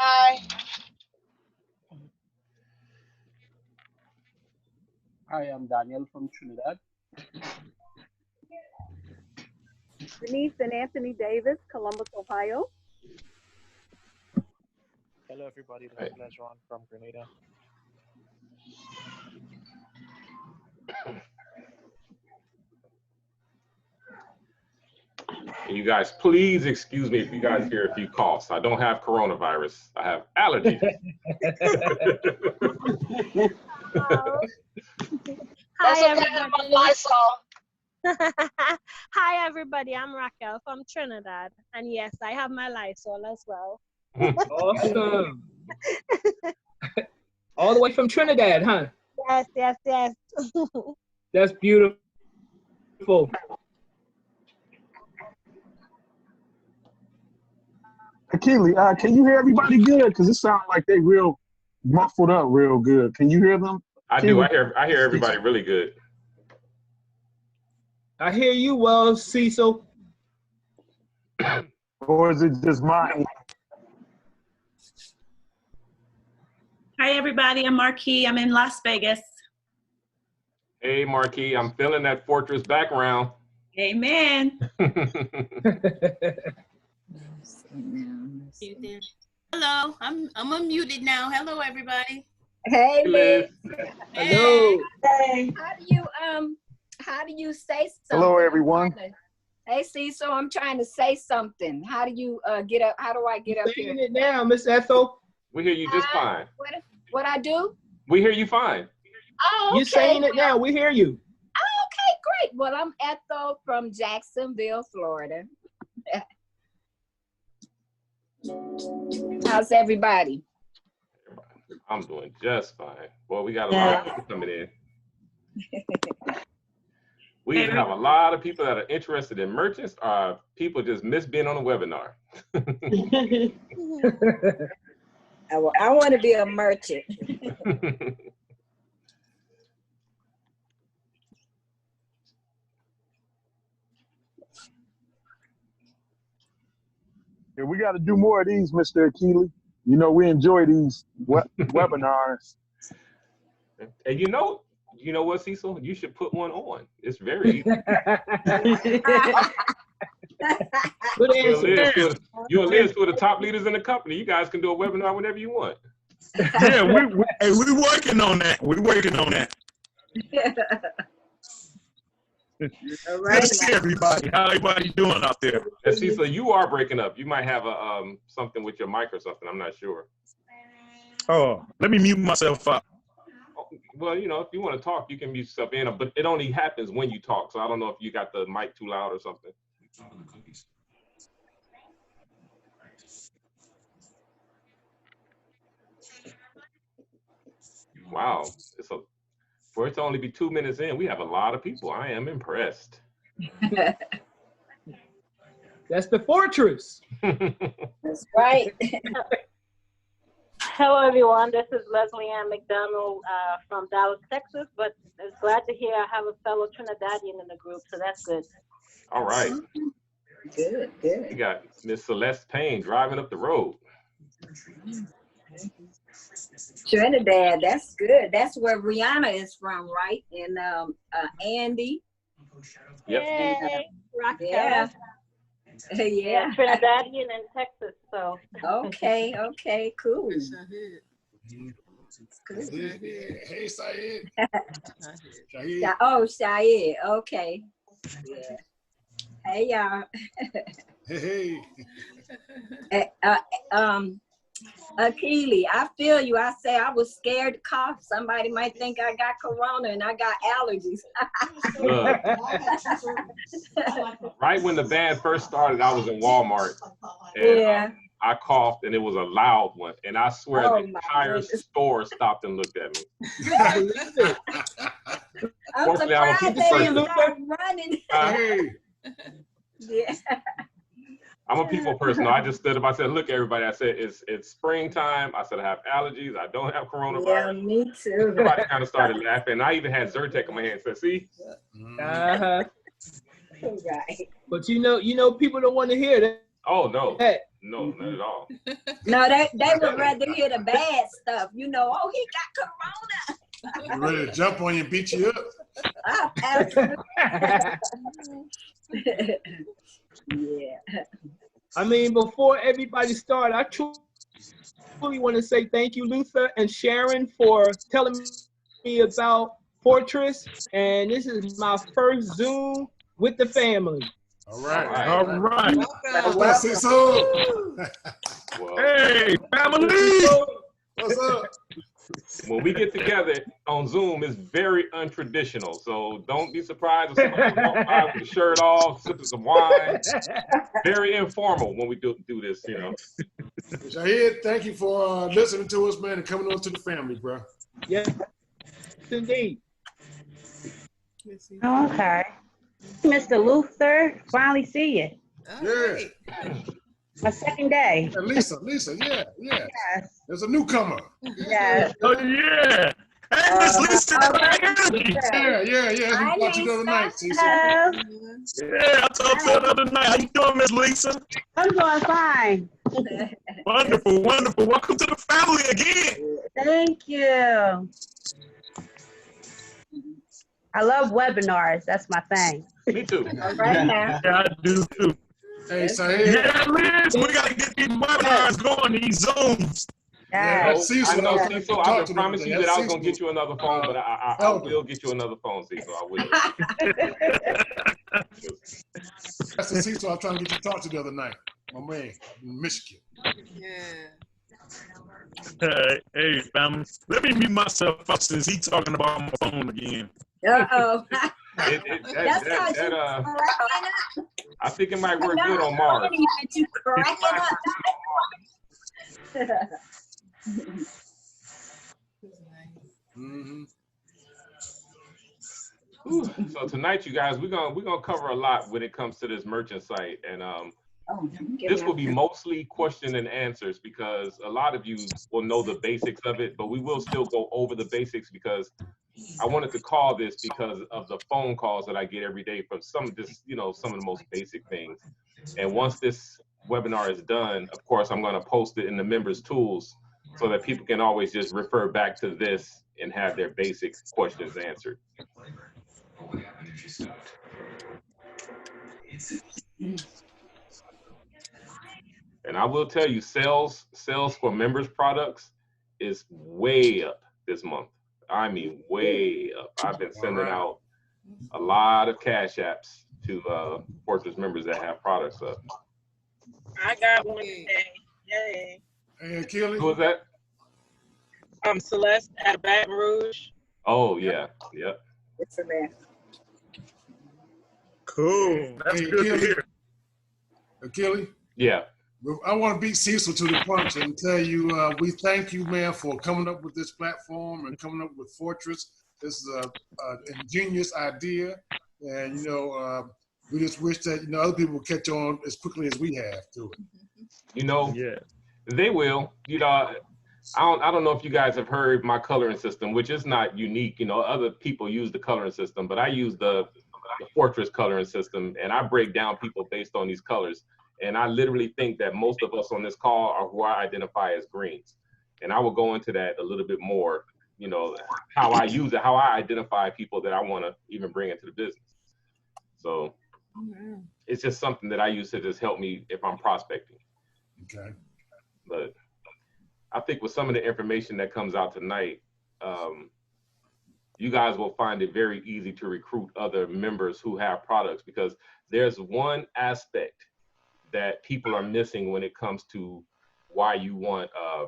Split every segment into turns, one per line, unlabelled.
Hi.
Hi, I'm Daniel from Trinidad.
Denise and Anthony Davis, Columbus, Ohio.
Hello, everybody. This is Lesron from Grenada.
And you guys, please excuse me if you guys hear a few coughs. I don't have coronavirus. I have allergies.
That's okay. I have my Lysol.
Hi, everybody. I'm Raquel from Trinidad. And yes, I have my Lysol as well.
Awesome. All the way from Trinidad, huh?
Yes, yes, yes.
That's beautiful.
Keely, can you hear everybody good? Because it sounds like they real muffled up real good. Can you hear them?
I do. I hear everybody really good.
I hear you well, Cecil.
Or is it just mine?
Hi, everybody. I'm Marquis. I'm in Las Vegas.
Hey, Marquis, I'm feeling that fortress background.
Amen.
Hello, I'm unmuted now. Hello, everybody.
Hey,
Liz.
Hello.
Hey. How do you say something?
Hello, everyone.
Hey, Cecil, I'm trying to say something. How do you get up? How do I get up here?
Saying it now, Miss Ethel.
We hear you just fine.
What I do?
We hear you fine.
Oh, okay.
You're saying it now. We hear you.
Okay, great. Well, I'm Ethel from Jacksonville, Florida. How's everybody?
I'm doing just fine. Boy, we got a lot of people coming in. We either have a lot of people that are interested in merchants or people just miss being on a webinar.
I want to be a merchant.
Yeah, we got to do more of these, Mr. Keely. You know, we enjoy these webinars.
And you know what, Cecil? You should put one on. It's very easy.
Good answer.
You're Liz, two of the top leaders in the company. You guys can do a webinar whenever you want.
Yeah, we're working on that. We're working on that.
All right.
Let's see everybody. How everybody doing out there?
And Cecil, you are breaking up. You might have a something with your mic or something. I'm not sure.
Oh, let me mute myself up.
Well, you know, if you want to talk, you can mute yourself in, but it only happens when you talk. So I don't know if you got the mic too loud or something. Wow. For it to only be 2 minutes in, we have a lot of people. I am impressed.
That's the fortress.
That's right.
Hello, everyone. This is Leslie Ann McDonald from Dallas, Texas, but it's glad to hear I have a fellow Trinidadian in the group, so that's good.
All right.
Good, good.
We got Miss Celeste Payne driving up the road.
Trinidad, that's good. That's where Rihanna is from, right? And Andy.
Yep.
Yay. Raquel.
Yeah. Yeah.
Trinidadian and Texas, so.
Okay, okay, cool.
Hey, Saeed.
Yeah, oh, Shahid, okay. Yeah. Hey, y'all.
Hey.
Keely, I feel you. I say I was scared to cough. Somebody might think I got corona and I got allergies.
Right when the band first started, I was in Walmart. And
Yeah.
I coughed and it was a loud one. And I swear the entire store stopped and looked at me.
I'm
Fortunately, I'm a
surprised
people
they
person.
didn't start running. Yeah.
I'm a people person. I just stood up. I said, look, everybody. I said, it's springtime. I said, I have allergies. I don't have coronavirus.
Yeah, me too.
Everybody kind of started laughing. I even had Zyrtec in my hand. Said, see?
Right.
But you know, people don't want to hear that.
Oh no,
Hey.
no, not at all.
No, they would rather hear the bad stuff. You know, oh, he got corona.
You ready to jump on you and beat you up?
Ah, absolutely. Yeah.
I mean, before everybody start, I truly want to say thank you, Luther and Sharon, for telling me about Fortress. And this is my first Zoom with the family.
All right.
All right.
What's up, so?
Hey, family.
What's up?
When we get together on Zoom, it's very untraditional. So don't be surprised if somebody walks by with the shirt off, sipping some wine. Very informal when we do this, you know.
Shahid, thank you for listening to us, man, and coming on to the family, bro.
Yes, indeed.
Okay. Mr. Luther, finally see you.
Yeah.
My second day.
And Lisa, yeah.
Yes.
There's a newcomer.
Yes.
Oh yeah. Hey, Miss Lisa.
Yeah. I watched you the other night, Cecil.
Yeah, I talked to her the other night. How you doing, Miss Lisa?
I'm doing fine.
Wonderful. Welcome to the family again.
Thank you. I love webinars. That's my thing.
Me too.
All right now.
Yeah, I do too.
Hey, Shahid.
Yeah, Liz, we gotta get these webinars going, these Zooms.
I know, Cecil, I
to
promise you that I was going to get you another phone, but I will get you another phone, Cecil. I will.
That's the Cecil I was trying to get you to talk to the other night. My man in Michigan.
Hey, family. Let me mute myself up since he's talking about my phone again.
Uh-oh.
I think it might work good on Mars.
You cracking up.
So tonight, you guys, we're gonna cover a lot when it comes to this merchant site, and this will be mostly question and answers because a lot of you will know the basics of it, but we will still go over the basics because I wanted to call this because of the phone calls that I get every day from some of this, some of the most basic things. And once this webinar is done, of course, I'm going to post it in the members tools so that people can always just refer back to this and have their basic questions answered. And I will tell you, sales for members products is way up this month. I mean, way up. I've been sending out a lot of cash apps to Fortress members that have products up.
I got one today. Yay.
Hey, Kelly.
Who was that?
Celeste at Baton Rouge.
Oh, yeah. Yep.
It's a man.
Cool. That's good to hear.
Kelly?
Yeah.
I want to beat Cecil to the punch and tell you we thank you, man, for coming up with this platform and coming up with Fortress. This is an ingenious idea, and we just wish that other people will catch on as quickly as we have to it.
Yeah, they will. I don't know if you guys have heard my coloring system, which is not unique. Other people use the coloring system, but I use the Fortress coloring system, and I break down people based on these colors. And I literally think that most of us on this call are who I identify as greens. And I will go into that a little bit more, how I use it, how I identify people that I want to even bring into the business. So it's just something that I use to just help me if I'm prospecting.
Okay.
But I think with some of the information that comes out tonight, you guys will find it very easy to recruit other members who have products, because there's one aspect that people are missing when it comes to why you want a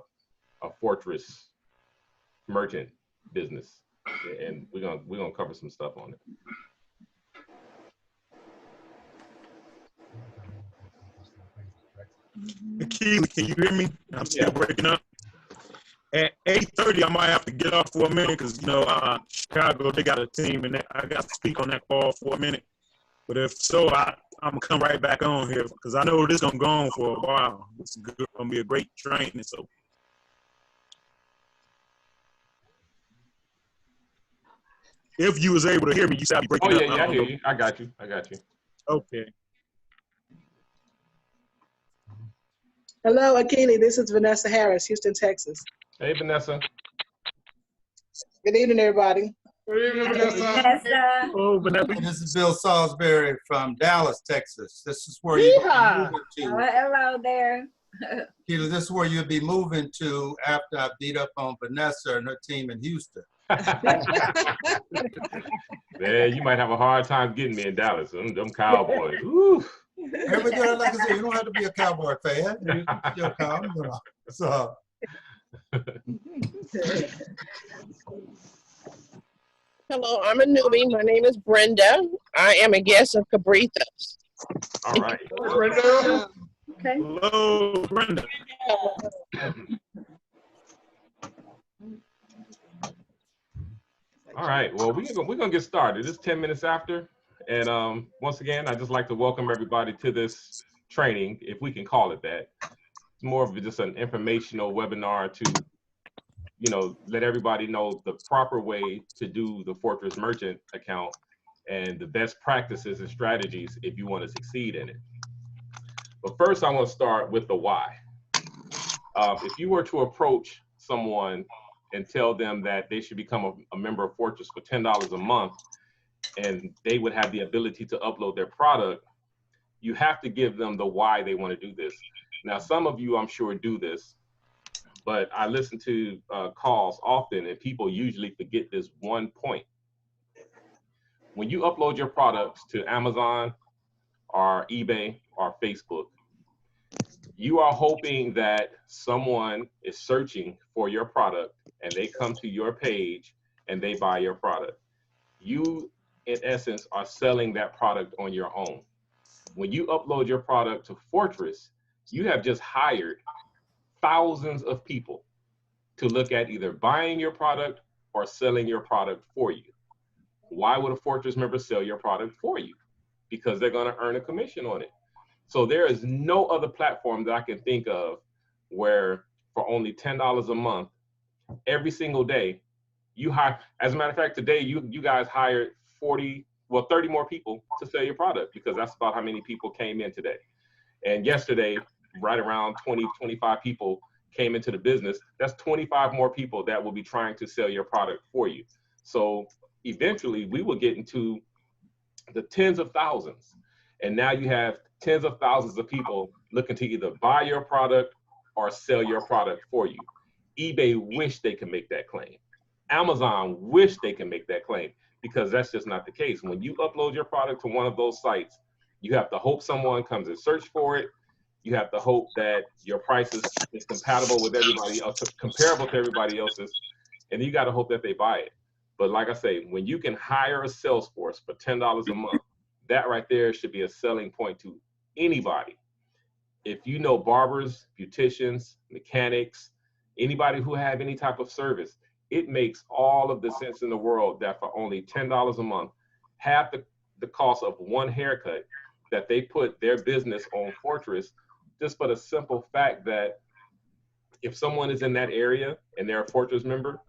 Fortress merchant business, and we're gonna cover some stuff on
it. Keely, can you hear me? I'm still breaking up. At 8:30, I might have to get off for a minute because Chicago, they got a team, and I got to speak on that call for a minute. But if so, I'm gonna come right back on here because I know this is gonna go on for a while. It's gonna be a great training. So, if you was able to hear me, you said I'd be breaking up.
Oh yeah, I hear you. I got you.
Okay.
Hello, Akili. This is Vanessa Harris, Houston, Texas.
Hey, Vanessa.
Good evening, everybody.
Good evening, Vanessa.
Oh, Vanessa.
This is Bill Salisbury from Dallas, Texas. This is where you'll be moving to.
Hello there.
Keita, this is where you'll be moving to after I beat up on Vanessa and her team in Houston.
Man, you might have a hard time getting me in Dallas. Them Cowboys. Ooh.
Everybody, like I said, you don't have to be a Cowboy fan. You can still come, you know. So.
Hello, I'm a newbie. My name is Brenda. I am a guest of Cabritas.
All right.
Brenda.
Okay.
Hello, Brenda.
All right. Well, we're gonna get started. It's 10 minutes after, and once again, I'd just like to welcome everybody to this training, if we can call it that. It's more of just an informational webinar to, you know, let everybody know the proper way to do the Fortress Merchant account and the best practices and strategies if you want to succeed in it. But first, I want to start with the why. If you were to approach someone and tell them that they should become a member of Fortress for $10 a month, and they would have the ability to upload their product, you have to give them the why they want to do this. Now, some of you, I'm sure, do this, but I listen to calls often, and people usually forget this one point. When you upload your products to Amazon or eBay or Facebook, you are hoping that someone is searching for your product and they come to your page and they buy your product. You, in essence, are selling that product on your own. When you upload your product to Fortress, you have just hired thousands of people to look at either buying your product or selling your product for you. Why would a Fortress member sell your product for you? Because they're going to earn a commission on it. So there is no other platform that I can think of where for only $10 a month, every single day, you hire, as a matter of fact, today you guys hired 30 more people to sell your product, because that's about how many people came in today. And yesterday, right around 20, 25 people came into the business. That's 25 more people that will be trying to sell your product for you. So eventually we will get into the tens of thousands. And now you have tens of thousands of people looking to either buy your product or sell your product for you. eBay wish they could make that claim. Amazon wish they can make that claim, because that's just not the case. When you upload your product to one of those sites, you have to hope someone comes and search for it. You have to hope that your price is compatible with everybody else, comparable to everybody else's, and you got to hope that they buy it. But like I say, when you can hire a sales force for $10 a month, that right there should be a selling point to anybody. If you know barbers, beauticians, mechanics, anybody who have any type of service, it makes all of the sense in the world that for only $10 a month, half the cost of one haircut, that they put their business on Fortress, just for the simple fact that if someone is in that area and they're a Fortress member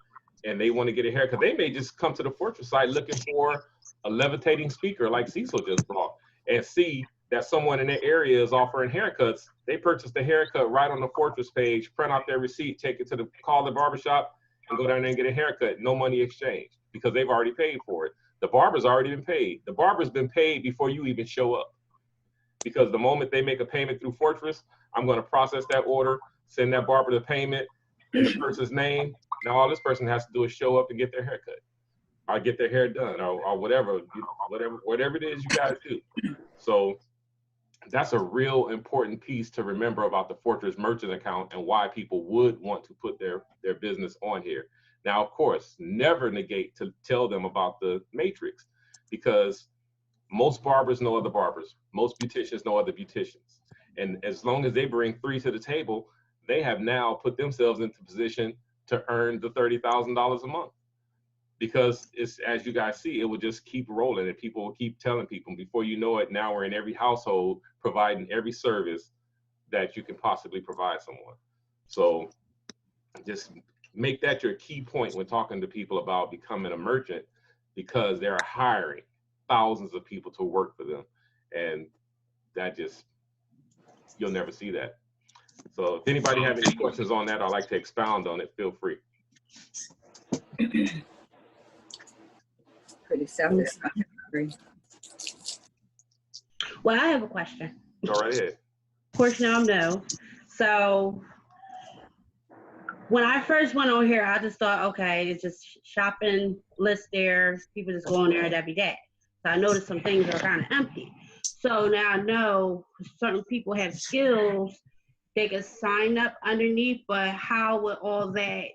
and they want to get a haircut, they may just come to the Fortress site looking for a levitating speaker like Cecil just brought, and see that someone in their area is offering haircuts. They purchase the haircut right on the Fortress page, print out their receipt, take it to call the barbershop, and go down there and get a haircut. No money exchanged, because they've already paid for it. The barber's already been paid. The barber's been paid before you even show up, because the moment they make a payment through Fortress, I'm going to process that order, send that barber the payment in the person's name. Now all this person has to do is show up and get their haircut, or get their hair done, or whatever it is you got to do. So that's a real important piece to remember about the Fortress Merchant account and why people would want to put their business on here. Now, of course, never negate to tell them about the matrix, because most barbers know other barbers. Most beauticians know other beauticians. And as long as they bring 3 to the table, they have now put themselves into position to earn the $30,000 a month. Because it's, as you guys see, it will just keep rolling, and people will keep telling people. Before you know it, now we're in every household providing every service that you can possibly provide someone. So just make that your key point when talking to people about becoming a merchant, because they're hiring thousands of people to work for them. And that just, you'll never see that. So if anybody have any questions on that, I'd like to expound on it, feel free.
Pretty selfish.
Well, I have a question.
Go right ahead.
Of course, now no. So when I first went on here, I just thought, okay, it's just shopping list there. People just go on there every day. So I noticed some things are kind of empty. So now I know certain people have skills they can sign up underneath, but how would all that,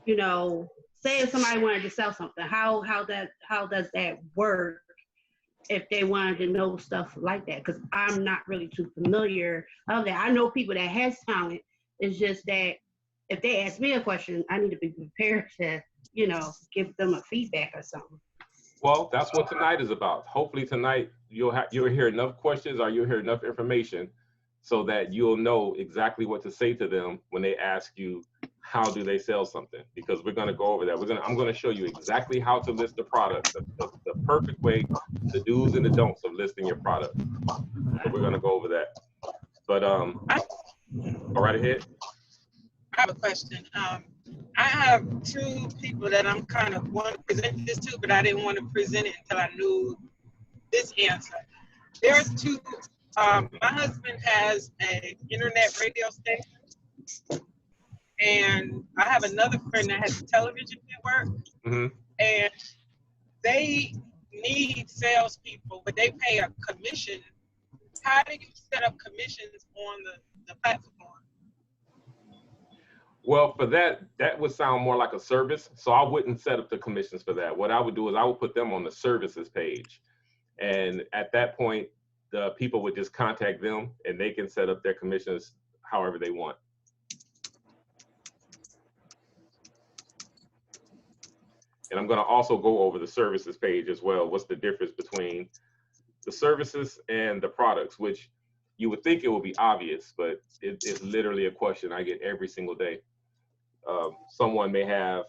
you know, say if somebody wanted to sell something, how does that work if they wanted to know stuff like that? Because I'm not really too familiar of that. I know people that has talent. It's just that if they ask me a question, I need to be prepared to, you know, give them a feedback or something.
Well, that's what tonight is about. Hopefully tonight you'll hear enough questions or you'll hear enough information so that you'll know exactly what to say to them when they ask you how do they sell something, because we're going to go over that. I'm going to show you exactly how to list the product, the perfect way, the do's and the don'ts of listing your product. So we're going to go over that. But go right ahead.
I have a question. I have two people that I'm kind of want to present this to, but I didn't want to present it until I knew this answer. There's two. My husband has an internet radio station, and I have another friend that has a television network, and they need salespeople, but they pay a commission. How do you set up commissions on the platform?
Well, for that would sound more like a service. So I wouldn't set up the commissions for that. What I would do is I would put them on the services page. And at that point, the people would just contact them and they can set up their commissions however they want. And I'm going to also go over the services page as well. What's the difference between the services and the products, which you would think it would be obvious, but it's literally a question I get every single day. Someone may have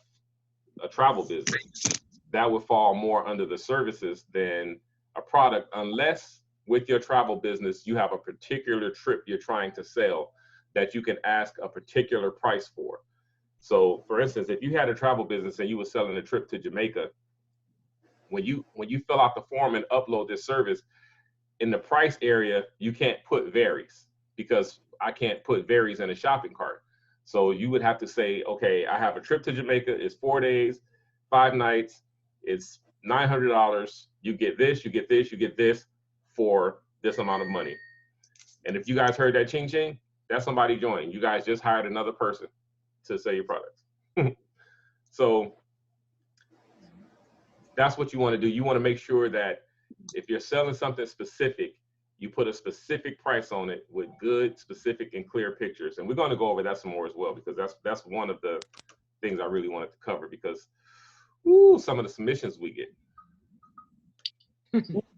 a travel business. That would fall more under the services than a product, unless with your travel business, you have a particular trip you're trying to sell that you can ask a particular price for. So for instance, if you had a travel business and you were selling a trip to Jamaica, when you fill out the form and upload this service, in the price area, you can't put varies because I can't put varies in a shopping cart. So you would have to say, okay, I have a trip to Jamaica. It's 4 days, 5 nights. It's $900. You get this, you get this, you get this for this amount of money. And if you guys heard that ching ching, that's somebody joining. You guys just hired another person to sell your products. So that's what you want to do. You want to make sure that if you're selling something specific, you put a specific price on it with good, specific, and clear pictures. And we're going to go over that some more as well, because that's one of the things I really wanted to cover, because some of the submissions we get.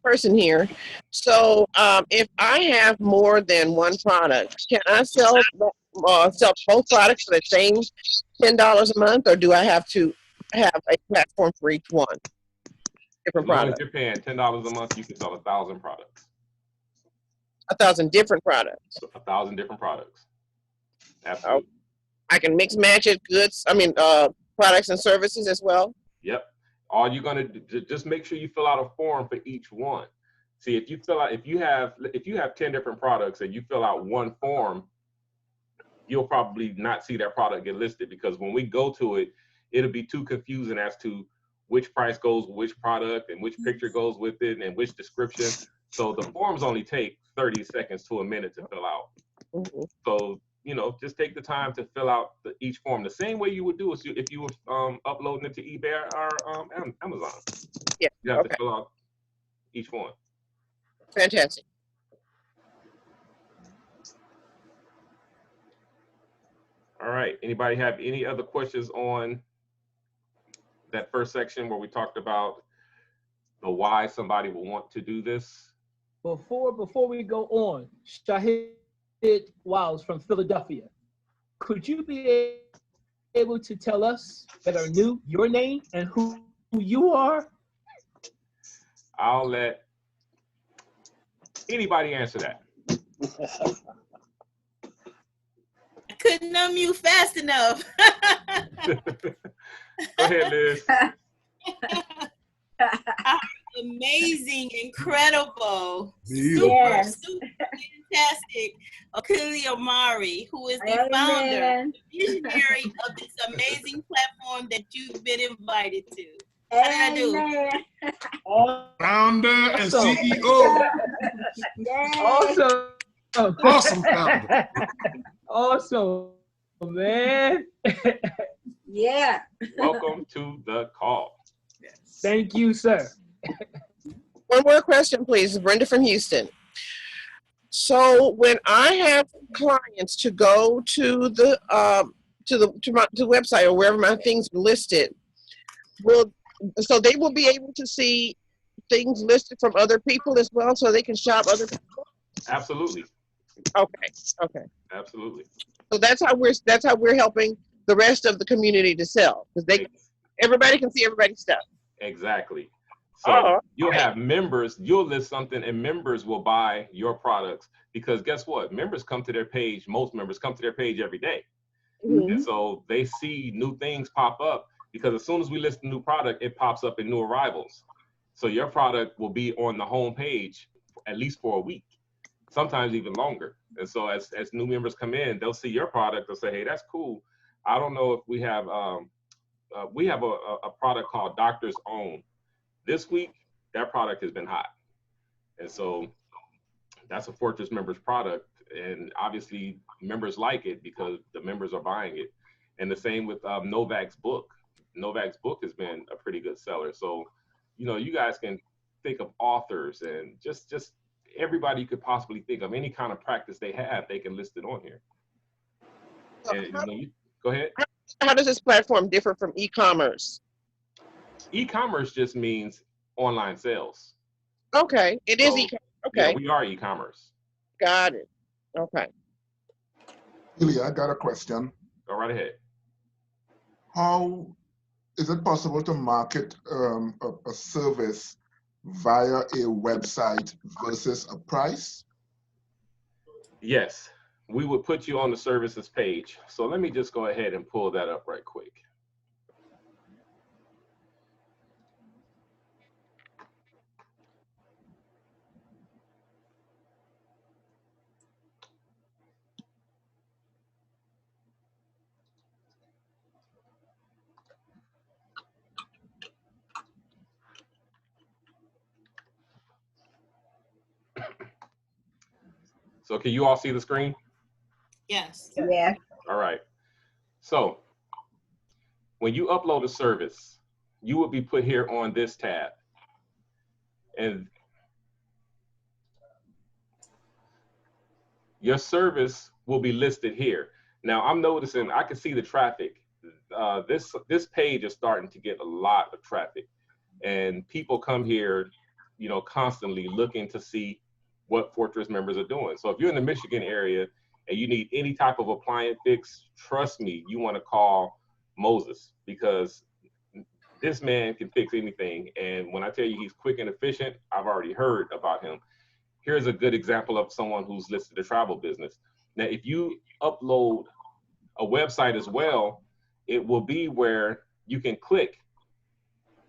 Person here. So if I have more than one product, can I sell both products for the same $10 a month, or do I have to have a platform for each one? Different products.
If you're paying $10 a month, you can sell 1,000 products.
1,000 different products.
1,000 different products. Absolutely.
I can mix match it, products and services as well.
Yep. All you're gonna do, just make sure you fill out a form for each one. See, if you have 10 different products and you fill out one form, you'll probably not see that product get listed, because when we go to it, it'll be too confusing as to which price goes with which product and which picture goes with it and which description. So the forms only take 30 seconds to a minute to fill out. So, just take the time to fill out each form the same way you would do if you were uploading it to eBay or Amazon.
Yeah.
You have to fill out each form.
Fantastic.
All right. Anybody have any other questions on that first section where we talked about the why somebody will want to do this?
Before we go on, Shahid Wiles from Philadelphia, could you be able to tell us that are new your name and who you are?
I'll let anybody answer that.
couldn't unmute fast enough.
Go ahead, Liz.
Amazing, incredible,
Yes.
super fantastic Akulia Mari, who is the
Amen.
founder, the visionary of this amazing platform that you've been invited to. How did I do?
Amen.
Founder and
Awesome.
CEO.
Yes.
Awesome.
Awesome founder.
Awesome, man.
Yeah.
Welcome to the call.
Thank you, sir.
One more question, please. Brenda from Houston. So when I have clients to go to the website or wherever my things are listed, so they will be able to see things listed from other people as well, so they can shop other people?
Absolutely.
Okay.
Absolutely.
So that's how we're helping the rest of the community to sell, because everybody can see everybody's stuff.
Exactly. So you'll have members, you'll list something and members will buy your products, because guess what? Members come to their page, most members come to their page every day.
Mm-hmm.
And so they see new things pop up, because as soon as we list a new product, it pops up in new arrivals. So your product will be on the home page at least for a week, sometimes even longer. And so as new members come in, they'll see your product, they'll say, hey, that's cool. I don't know if we have a product called Doctor's Own. This week, that product has been hot. And so that's a Fortress members product. And obviously members like it because the members are buying it. And the same with Novak's book. Novak's book has been a pretty good seller. So, you know, you guys can think of authors and just everybody you could possibly think of, any kind of practice they have, they can list it on here. And, go ahead.
How does this platform differ from e-commerce?
E-commerce just means online sales.
Okay, it is e-commerce. Okay.
Yeah, we are e-commerce.
Got it. Okay.
Ilya, I got a question.
Go right ahead.
How is it possible to market a service via a website versus a price?
Yes, we would put you on the services page. So let me just go ahead and pull that up right quick. So can you all see the screen?
Yes.
Yeah.
All right. So when you upload a service, you will be put here on this tab. And your service will be listed here. Now I'm noticing, I can see the traffic. This page is starting to get a lot of traffic, and people come here, you know, constantly looking to see what Fortress members are doing. So if you're in the Michigan area and you need any type of appliance fix, trust me, you want to call Moses, because this man can fix anything. And when I tell you he's quick and efficient, I've already heard about him. Here's a good example of someone who's listed a travel business. Now, if you upload a website as well, it will be where you can click,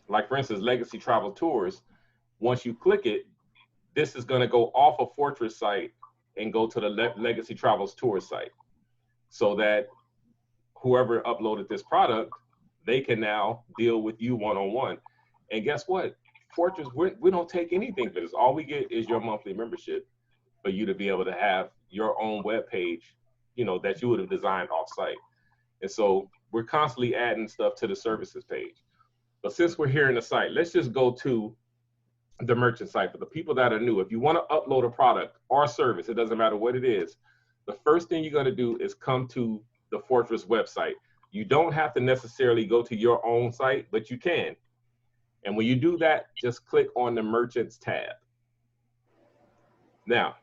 like for instance, Legacy Travel Tours. Once you click it, this is going to go off a Fortress site and go to the Legacy Travels Tour site, so that whoever uploaded this product, they can now deal with you one-on-one. And guess what? Fortress, we don't take anything for this. All we get is your monthly membership for you to be able to have your own web page, you know, that you would have designed off-site. And so we're constantly adding stuff to the services page. But since we're here in the site, let's just go to the merchant site. For the people that are new, if you want to upload a product or service, it doesn't matter what it is, the first thing you're going to do is come to the Fortress website. You don't have to necessarily go to your own site, but you can. And when you do that, just click on the merchants tab. Now,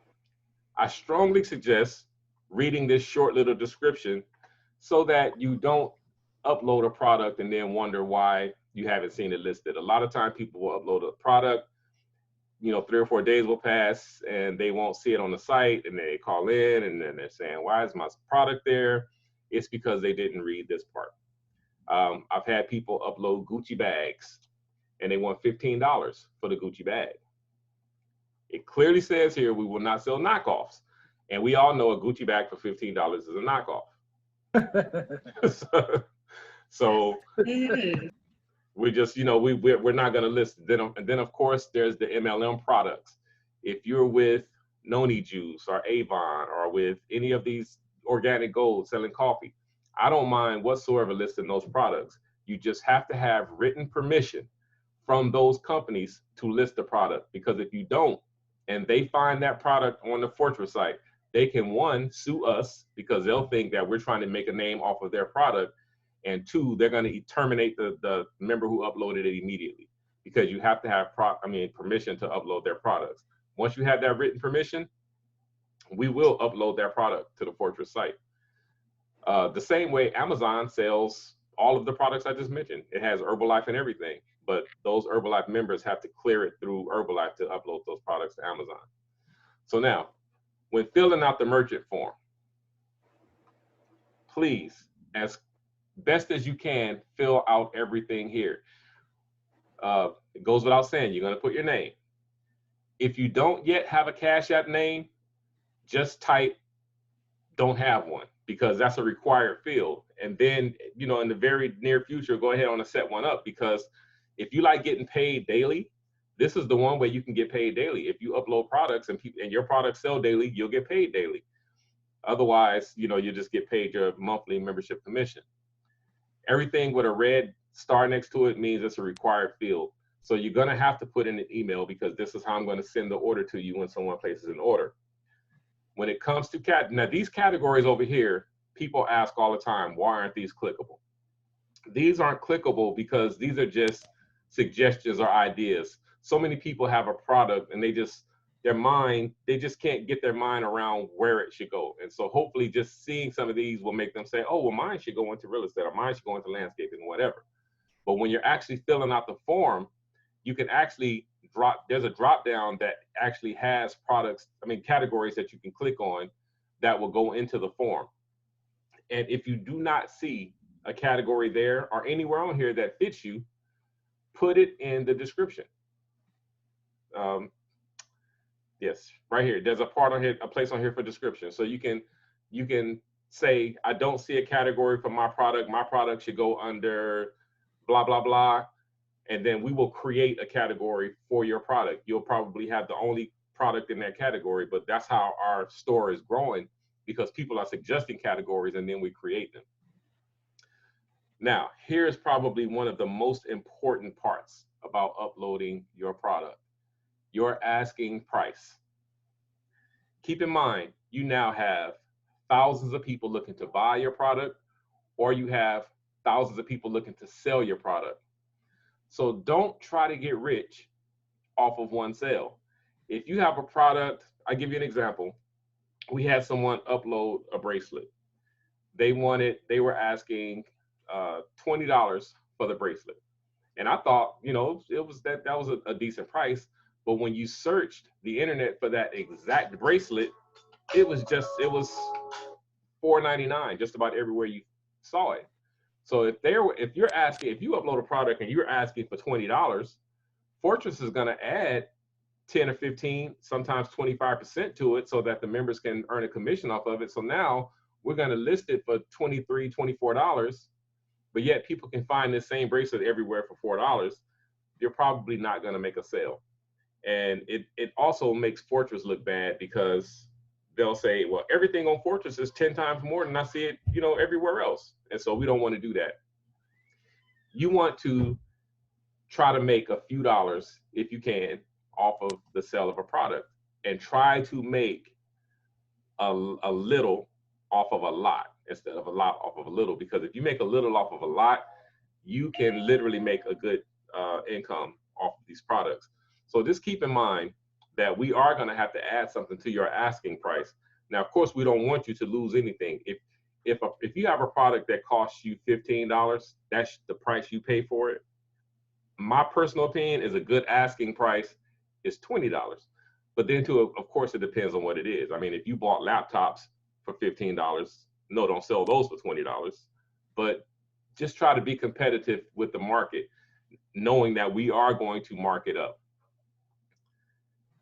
I strongly suggest reading this short little description so that you don't upload a product and then wonder why you haven't seen it listed. A lot of times people will upload a product, you know, 3 or 4 days will pass and they won't see it on the site, and they call in and then they're saying, why is my product there? it's because they didn't read this part. I've had people upload Gucci bags and they want $15 for the Gucci bag. It clearly says here, we will not sell knockoffs. And we all know a Gucci bag for $15 is a knockoff. So we just, you know, we're not going to list them. And then of course there's the MLM products. If you're with Noni Juice or Avon or with any of these organic gold selling coffee, I don't mind whatsoever listing those products. You just have to have written permission from those companies to list the product, because if you don't and they find that product on the Fortress site, they can, one, sue us because they'll think that we're trying to make a name off of their product, and two, they're going to terminate the member who uploaded it immediately, because you have to have permission to upload their products. Once you have that written permission, we will upload that product to the Fortress site. The same way Amazon sells all of the products I just mentioned. It has Herbalife and everything, but those Herbalife members have to clear it through Herbalife to upload those products to Amazon. So now, when filling out the merchant form, please, as best as you can, fill out everything here. It goes without saying, you're going to put your name. If you don't yet have a Cash App name, just type "don't have one," because that's a required field. And then, you know, in the very near future, go ahead on and set one up, because if you like getting paid daily, this is the one way you can get paid daily. If you upload products and your products sell daily, you'll get paid daily. Otherwise, you know, you just get paid your monthly membership commission. Everything with a red star next to it means it's a required field. So you're going to have to put in an email, because this is how I'm going to send the order to you when someone places an order. When it comes to now these categories over here, people ask all the time, why aren't these clickable? These aren't clickable because these are just suggestions or ideas. So many people have a product and they just can't get their mind around where it should go. And so hopefully just seeing some of these will make them say, oh, well, mine should go into real estate, or mine should go into landscaping, whatever. But when you're actually filling out the form, you can actually there's a drop down that actually has categories that you can click on that will go into the form. And if you do not see a category there or anywhere on here that fits you, put it in the description. Yes, right here. There's a part on here, a place on here for description. So you can say, I don't see a category for my product. My product should go under blah, blah, blah. And then we will create a category for your product. You'll probably have the only product in that category, but that's how our store is growing, because people are suggesting categories and then we create them. Now, here's probably one of the most important parts about uploading your product: your asking price. Keep in mind, you now have thousands of people looking to buy your product, or you have thousands of people looking to sell your product. So don't try to get rich off of one sale. If you have a product, I'll give you an example. We had someone upload a bracelet. They were asking $20 for the bracelet. And I thought, you know, that was a decent price. But when you searched the internet for that exact bracelet, it was $4.99 just about everywhere you saw it. So if you upload a product and you're asking for $20, Fortress is going to add 10 or 15, sometimes 25% to it, so that the members can earn a commission off of it. So now we're going to list it for $23, $24, but yet people can find this same bracelet everywhere for $4. You're probably not going to make a sale. And it also makes Fortress look bad, because they'll say, well, everything on Fortress is 10 times more than I see it, you know, everywhere else. And so we don't want to do that. You want to try to make a few dollars, if you can, off of the sale of a product, and try to make a little off of a lot instead of a lot off of a little. Because if you make a little off of a lot, you can literally make a good income off of these products. So just keep in mind that we are going to have to add something to your asking price. Now, of course, we don't want you to lose anything. If you have a product that costs you $15, that's the price you pay for it. My personal opinion is a good asking price is $20. But then of course, it depends on what it is. I mean, if you bought laptops for $15, no, don't sell those for $20, but just try to be competitive with the market, knowing that we are going to mark it up.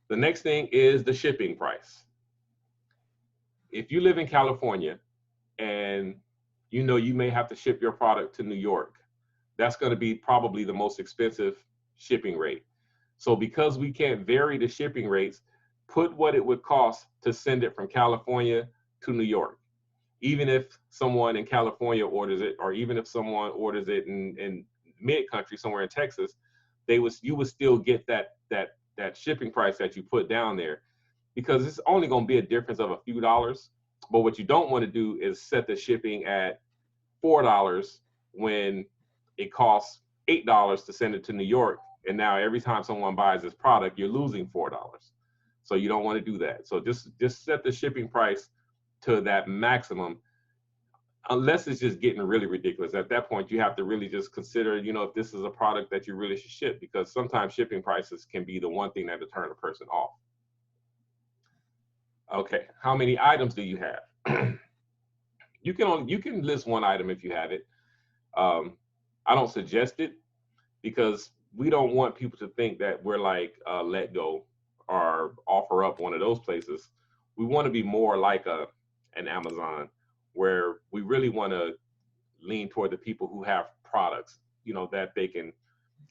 The next thing is the shipping price. If you live in California and you know you may have to ship your product to New York, that's going to be probably the most expensive shipping rate. So because we can't vary the shipping rates, put what it would cost to send it from California to New York. Even if someone in California orders it, or even if someone orders it in mid-country, somewhere in Texas, you would still get that shipping price that you put down there, because it's only going to be a difference of a few dollars. But what you don't want to do is set the shipping at $4 when it costs $8 to send it to New York. And now every time someone buys this product, you're losing $4. So you don't want to do that. So just set the shipping price to that maximum, unless it's just getting really ridiculous. At that point, you have to really just consider, you know, if this is a product that you really should ship, because sometimes shipping prices can be the one thing that will turn a person off. Okay, how many items do you have? You can list one item if you have it. I don't suggest it, because we don't want people to think that we're like Let Go or Offer Up, one of those places. We want to be more like an Amazon, where we really want to lean toward the people who have products, you know, that they can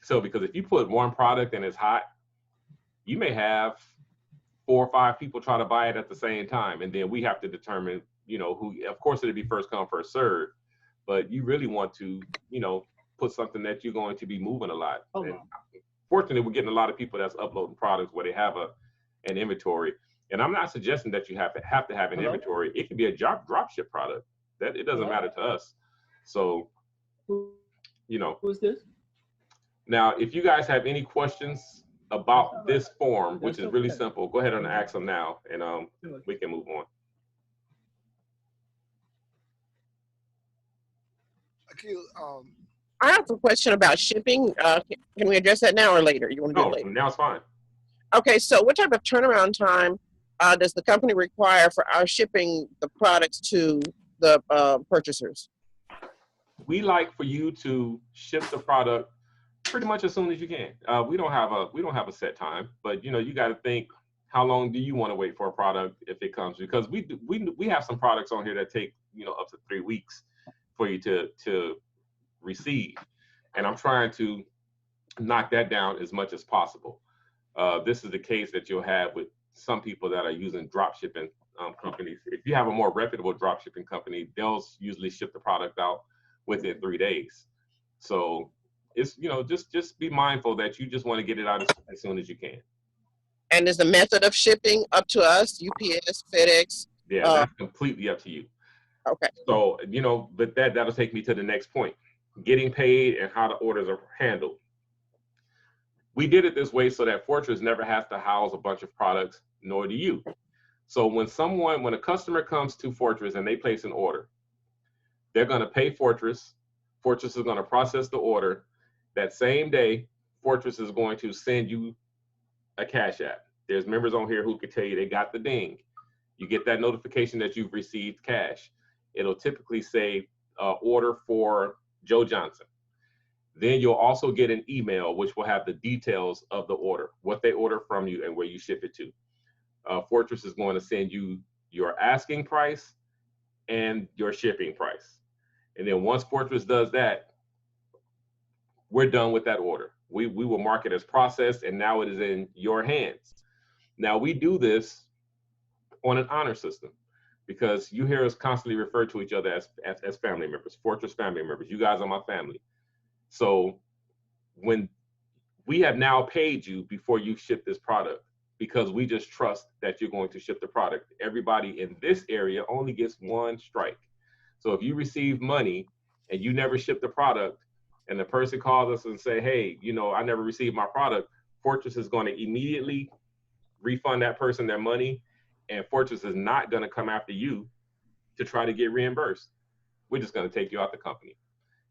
sell. Because if you put one product and it's hot, you may have 4 or 5 people try to buy it at the same time, and then we have to determine, you know, who. Of course, it'll be first come, first serve, but you really want to, you know, put something that you're going to be moving a lot. And fortunately, we're getting a lot of people that's uploading products where they have an inventory. And I'm not suggesting that you have to have an inventory. It can be a drop ship product. That it doesn't matter to us. So, you know.
Who's this?
Now, if you guys have any questions about this form, which is really simple, go ahead and ask them now, and we can move on.
I have a question about shipping. Can we address that now or later? You want to do it later?
Now it's fine.
Okay, so what type of turnaround time does the company require for our shipping the products to the purchasers?
We like for you to ship the product pretty much as soon as you can. We don't have a set time, but you know, you got to think, how long do you want to wait for a product if it comes? Because we have some products on here that take, you know, up to 3 weeks for you to receive, and I'm trying to knock that down as much as possible. This is the case that you'll have with some people that are using drop shipping companies. If you have a more reputable drop shipping company, they'll usually ship the product out within 3 days. So it's, you know, just be mindful that you just want to get it out as soon as you can.
And is the method of shipping up to us, UPS, FedEx?
Yeah, that's completely up to you.
Okay.
So, you know, but that'll take me to the next point, getting paid and how the orders are handled. We did it this way so that Fortress never has to house a bunch of products, nor do you. So when a customer comes to Fortress and they place an order, they're going to pay Fortress. Fortress is going to process the order. That same day, Fortress is going to send you a Cash App. There's members on here who can tell you they got the ding. You get that notification that you've received cash. It'll typically say order for Joe Johnson. Then you'll also get an email which will have the details of the order, what they order from you and where you ship it to. Fortress is going to send you your asking price and your shipping price. And then once Fortress does that, we're done with that order. We will mark it as processed, and now it is in your hands. Now we do this on an honor system, because you hear us constantly refer to each other as family members, Fortress family members. You guys are my family. So when we have now paid you before you ship this product, because we just trust that you're going to ship the product. Everybody in this area only gets one strike. So if you receive money and you never ship the product, and the person calls us and say, hey, you know, I never received my product, Fortress is going to immediately refund that person their money, and Fortress is not going to come after you to try to get reimbursed. We're just going to take you out the company,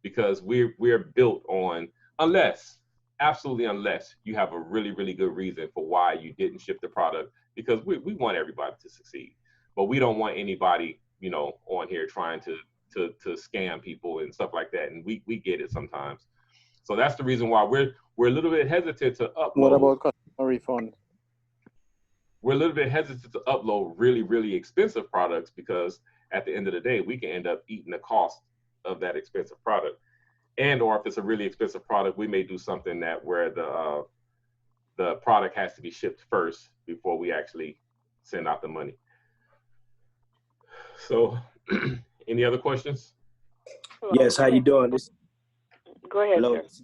because we're built on, absolutely unless you have a really, really good reason for why you didn't ship the product, because we want everybody to succeed, but we don't want anybody you know, on here trying to scam people and stuff like that, and we get it sometimes. So that's the reason why we're a little bit hesitant to upload.
What about customer refund?
We're a little bit hesitant to upload really, really expensive products because at the end of the day, we can end up eating the cost of that expensive product. And or if it's a really expensive product, we may do something that where the product has to be shipped first before we actually send out the money. So any other questions?
Yes, how you doing?
Go ahead,
Hello.
sir.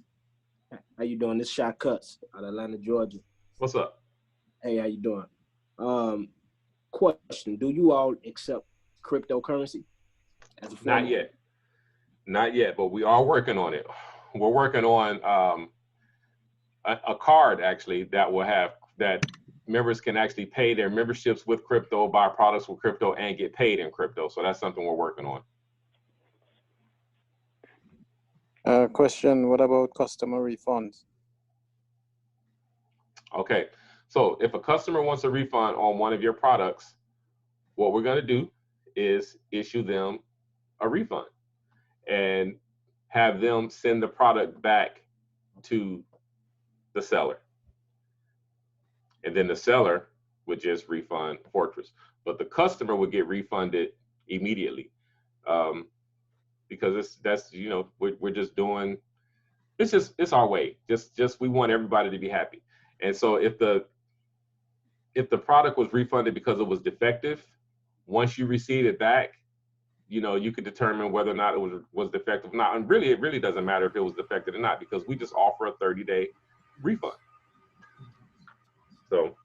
How you doing? This Shot Cuts out of Atlanta, Georgia.
What's up?
Hey, how you doing? Question: do you all accept cryptocurrency? As a form?
Not yet. Not yet, but we are working on it. We're working on a card actually that will have that members can actually pay their memberships with crypto, buy products with crypto, and get paid in crypto. So that's something we're working on.
Question, what about customer refunds?
Okay, so if a customer wants a refund on one of your products, what we're going to do is issue them a refund and have them send the product back to the seller. And then the seller would just refund Fortress, but the customer would get refunded immediately. Because that's you know, we're just doing, it's our way. Just we want everybody to be happy. And so if the product was refunded because it was defective, once you receive it back, you know, you could determine whether or not it was defective or not. And really, it really doesn't matter if it was defective or not, because we just offer a 30-day refund. So,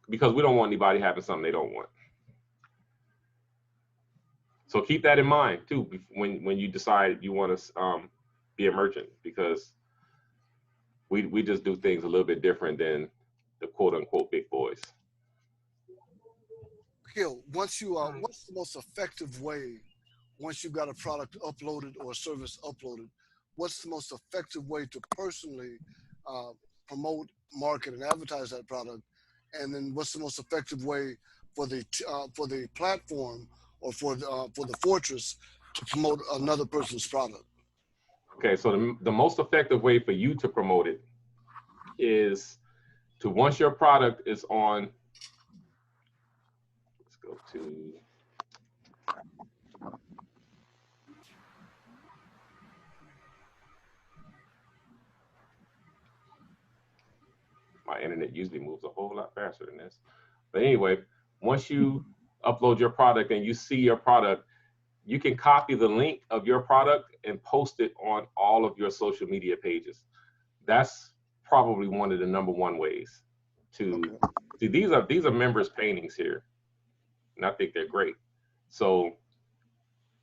because we don't want anybody having something they don't want. So keep that in mind too when you decide you want to be a merchant, because we just do things a little bit different than the quote unquote big boys.
Gil, what's the most effective way, once you've got a product uploaded or a service uploaded, what's the most effective way to personally promote, market, and advertise that product? And then what's the most effective way for the platform or for the Fortress to promote another person's product?
Okay, so the most effective way for you to promote it is to, once your product is on, let's go to, my internet usually moves a whole lot faster than this. But anyway, once you upload your product and you see your product, you can copy the link of your product and post it on all of your social media pages. That's probably one of the #1 ways to see. These are members' paintings here, and I think they're great. So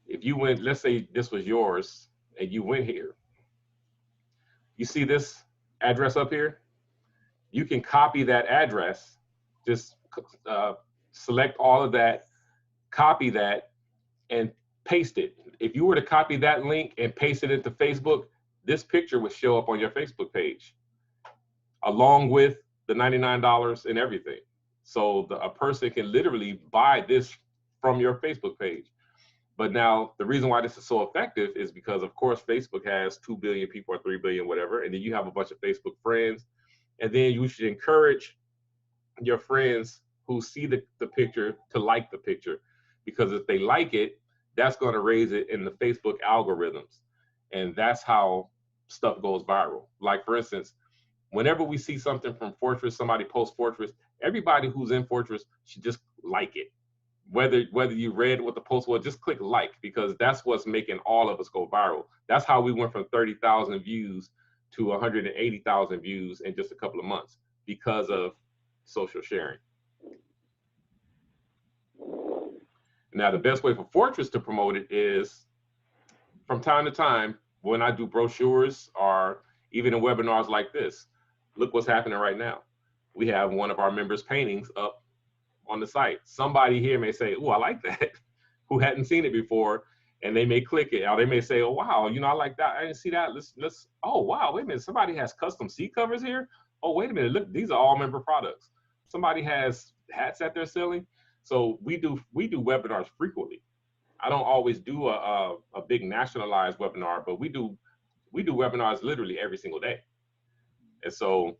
if you went, let's say this was yours, and you went here, you see this address up here? You can copy that address, just select all of that, copy that, and paste it. If you were to copy that link and paste it into Facebook, this picture would show up on your Facebook page, along with the $99 and everything. So a person can literally buy this from your Facebook page. But now the reason why this is so effective is because, of course, Facebook has 2 billion people or 3 billion, whatever, and then you have a bunch of Facebook friends. And then you should encourage your friends who see the picture to like the picture, because if they like it, that's going to raise it in the Facebook algorithms. And that's how stuff goes viral. Like, for instance, whenever we see something from Fortress, somebody posts Fortress, everybody who's in Fortress should just like it. Whether you read what the post was, just click like, because that's what's making all of us go viral. That's how we went from 30,000 views to 180,000 views in just a couple of months, because of social sharing. Now, the best way for Fortress to promote it is, from time to time, when I do brochures or even in webinars like this, look what's happening right now. We have one of our members' paintings up on the site. Somebody here may say, "Oh, I like that," who hadn't seen it before, and they may click it, or they may say, "Oh, wow, you know, I like that. I didn't see that. Let's. Oh, wow, wait a minute. Somebody has custom seat covers here. Oh, wait a minute. Look, these are all member products. Somebody has hats that they're selling." So we do webinars frequently, I don't always do a big nationalized webinar, but we do webinars literally every single day. And so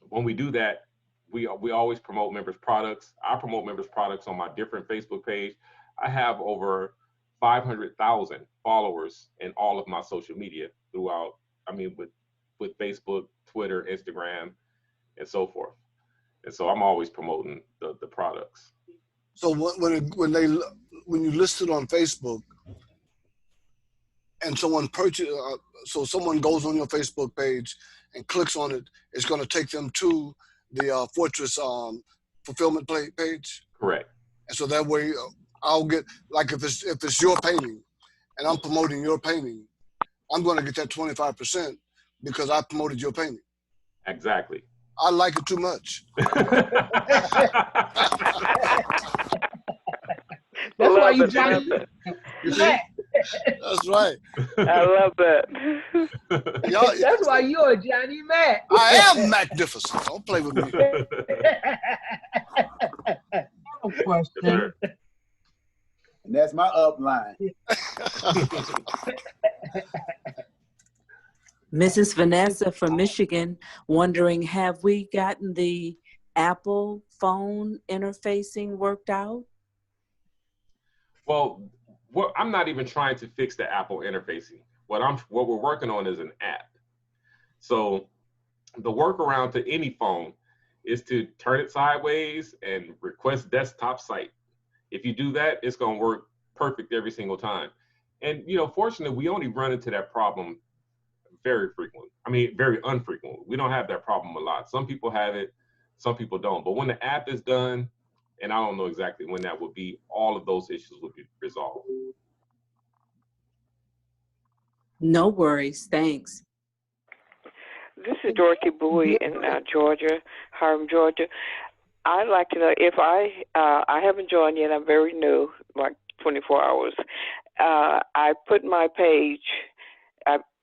when we do that, we always promote members' products. I promote members' products on my different Facebook page. I have over 500,000 followers in all of my social media throughout, I mean, with Facebook, Twitter, Instagram, and so forth. And so I'm always promoting the products.
So when you list it on Facebook and someone so someone goes on your Facebook page and clicks on it, it's going to take them to the Fortress fulfillment page.
Correct.
And so that way, I'll get, like if it's your painting, and I'm promoting your painting, I'm going to get that 25% because I promoted your painting.
Exactly.
I like it too much.
That's why you Johnny.
That's right.
I love that.
That's why you're a Johnny Mac.
I am magnificent. Don't play with me.
Question. And that's my upline.
Mrs. Vanessa from Michigan, wondering, have we gotten the Apple phone interfacing worked out?
Well, I'm not even trying to fix the Apple interfacing. What we're working on is an app. So the workaround to any phone is to turn it sideways and request desktop site. If you do that, it's going to work perfect every single time. And, you know, fortunately, we only run into that problem very frequently. I mean, very unfrequently. We don't have that problem a lot. Some people have it, some people don't. But when the app is done, and I don't know exactly when that would be, all of those issues will be resolved.
No worries, thanks.
This is Dorothy Bowie in Georgia, Harlem, Georgia. I'd like to know if I haven't joined yet. I'm very new, like 24 hours. I put my page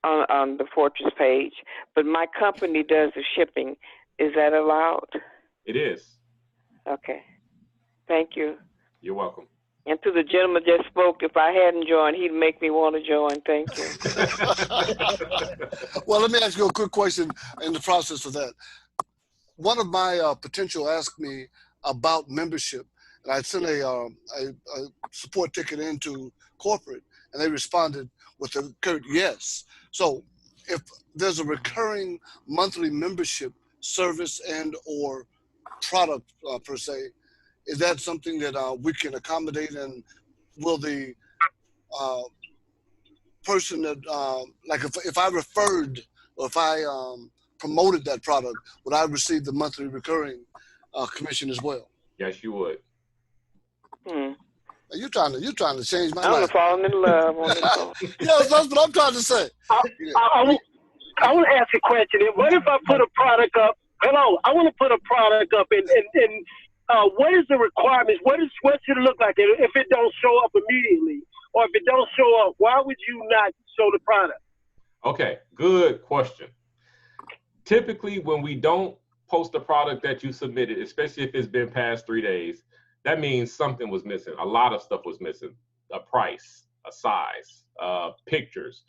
on the Fortress page, but my company does the shipping. Is that allowed?
It is.
Okay. Thank you.
You're welcome.
And to the gentleman just spoke, if I hadn't joined, he'd make me want to join. Thank you.
Well, let me ask you a quick question in the process of that. One of my potential asked me about membership, and I sent a support ticket into corporate, and they responded with a curt yes. So if there's a recurring monthly membership service and or product per se, is that something that we can accommodate, and will the person that, like if I referred or if I promoted that product, would I receive the monthly recurring commission as well?
Yes, you would.
You're trying to change my
I'm
life.
falling in love on this phone.
Yes, that's what I'm trying to say.
I want to ask a question. What if I put a product up? Hello, I want to put a product up, and what is the requirements? What should it look like if it don't show up immediately, or if it don't show up? Why would you not show the product?
Okay, good question. Typically, when we don't post a product that you submitted, especially if it's been past 3 days, that means something was missing. A lot of stuff was missing. A price, a size, pictures.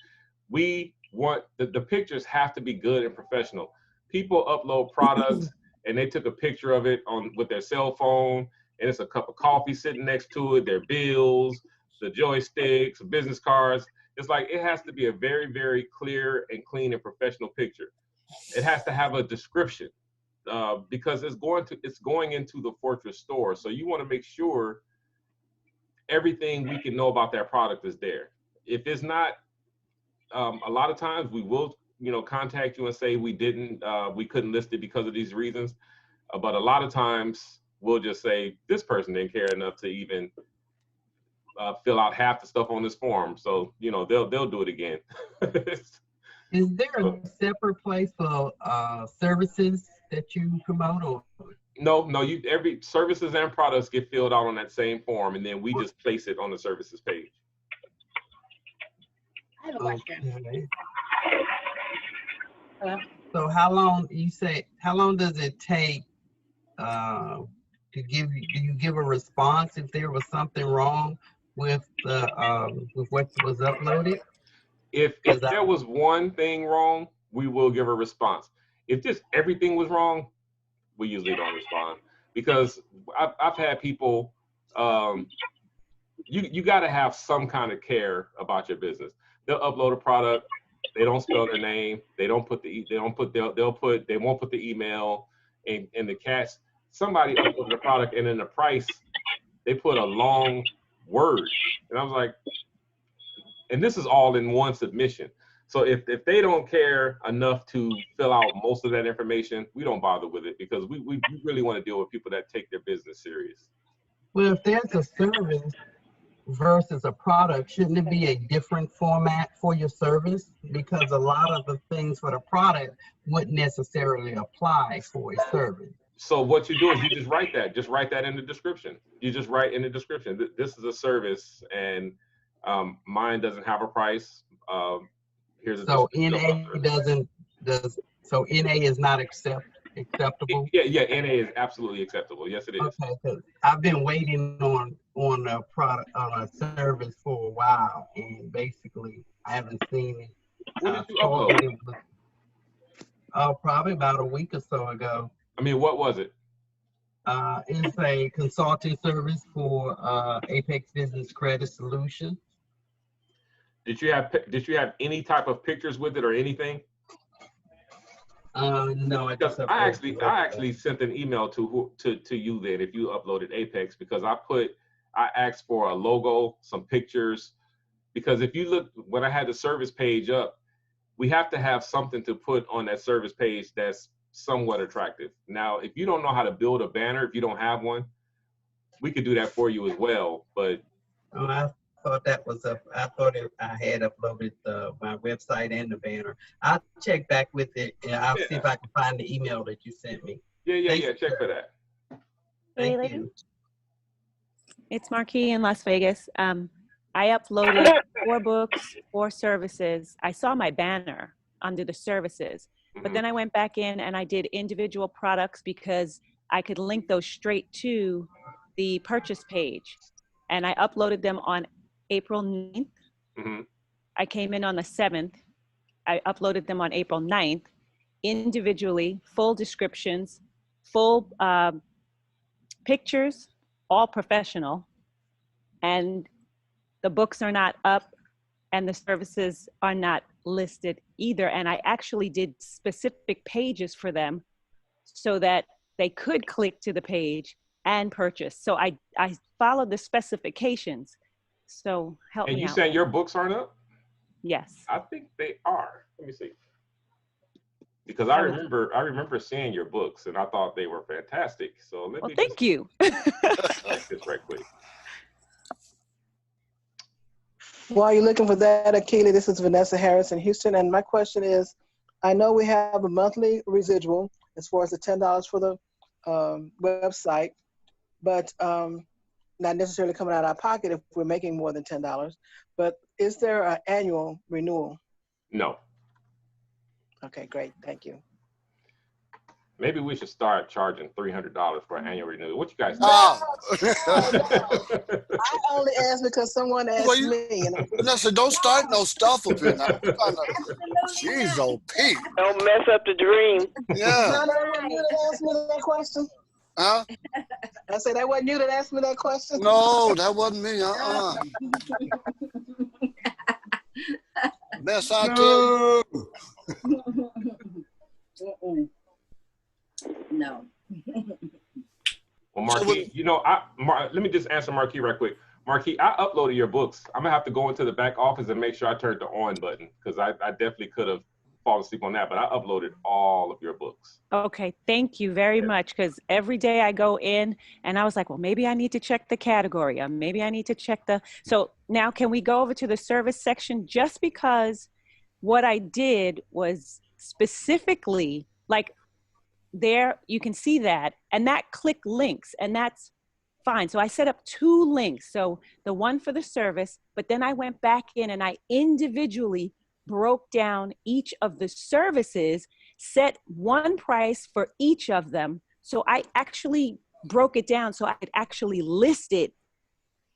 We want the pictures have to be good and professional. People upload products and they took a picture of it with their cell phone, and it's a cup of coffee sitting next to it, their bills, the joysticks, business cards. It's like, it has to be a very, very clear and clean and professional picture. It has to have a description because it's going into the Fortress store. So you want to make sure everything we can know about that product is there. If it's not, a lot of times we will, contact you and say we couldn't list it because of these reasons. But a lot of times we'll just say this person didn't care enough to even fill out half the stuff on this form. So, they'll do it again.
Is there a separate place for services that you promote, or?
No, every services and products get filled out on that same form, and then we just place it on the services page.
I have a question. So how long does it take do you give a response if there was something wrong with what was uploaded?
If there was one thing wrong, we will give a response. If just everything was wrong, we usually don't respond, because I've had people. You got to have some kind of care about your business. They'll upload a product, they don't spell their name, they won't put the email in the catch. Somebody uploaded the product, and in the price they put a long word, and I was like, and this is all in one submission. So if they don't care enough to fill out most of that information, we don't bother with it, because we really want to deal with people that take their business serious.
Well, if there's a service versus a product, shouldn't it be a different format for your service? Because a lot of the things for the product wouldn't necessarily apply for a service.
So what you do is you just write that in the description. You just write in the description, this is a service, and mine doesn't have a price. Here's a
so NA so NA is not acceptable?
Yeah, NA is absolutely acceptable. Yes, it is.
Okay, because I've been waiting on a product, on a service for a while, and basically I haven't seen it.
What did you upload?
Probably about a week or so ago.
I mean, what was it?
It's a consulting service for Apex Business Credit Solutions.
Did you have any type of pictures with it or anything?
No, I
actually sent an email to you then, if you uploaded Apex, because I asked for a logo, some pictures, because if you look, when I had the service page up, we have to have something to put on that service page that's somewhat attractive. Now, if you don't know how to build a banner, if you don't have one, we could do that for you as well. But
I thought that was I had uploaded my website and the banner. I'll check back with it, and I'll see if I can find the email that you sent me.
Yeah. Check for that.
Thank you.
It's Marquis in Las Vegas. I uploaded 4 books, 4 services. I saw my banner under the services, but then I went back in and I did individual products because I could link those straight to the purchase page. And I uploaded them on April 9th.
Mm-hmm.
I came in on the 7th. I uploaded them on April 9th, individually, full descriptions, full pictures, all professional. And the books are not up and the services are not listed either. And I actually did specific pages for them so that they could click to the page and purchase. So I followed the specifications. So help me out.
And you saying your books aren't up?
Yes.
I think they are. Let me see. Because I remember seeing your books and I thought they were fantastic. So let me
thank you.
check this right quick.
While you're looking for that, Akili, this is Vanessa Harris in Houston. And my question is, I know we have a monthly residual as far as the $10 for the website, but not necessarily coming out of our pocket if we're making more than $10. But is there an annual renewal?
No.
Okay, great. Thank you.
Maybe we should start charging $300 for an annual renewal. What you guys
think?
I only asked because someone asked me.
Vanessa, don't start no stuff up here now. Jeez, OP.
Don't mess up the dream.
Yeah.
No, that wasn't you that asked me that question.
Huh?
I said that wasn't you that asked me that question.
No, that wasn't me. Best I tell you.
No.
Well, Marquis, let me just answer Marquis right quick. Marquis, I uploaded your books. I'm gonna have to go into the back office and make sure I turned the on button, because I definitely could have fallen asleep on that, but I uploaded all of your books.
Okay, thank you very much, because every day I go in and I was like, well, maybe I need to check the category, or maybe I need to check so now can we go over to the service section? Just because what I did was specifically, like, there you can see that, and that click links, and that's fine. So I set up 2 links. So the one for the service, but then I went back in and I individually broke down each of the services, set one price for each of them. So I actually broke it down so I could actually list it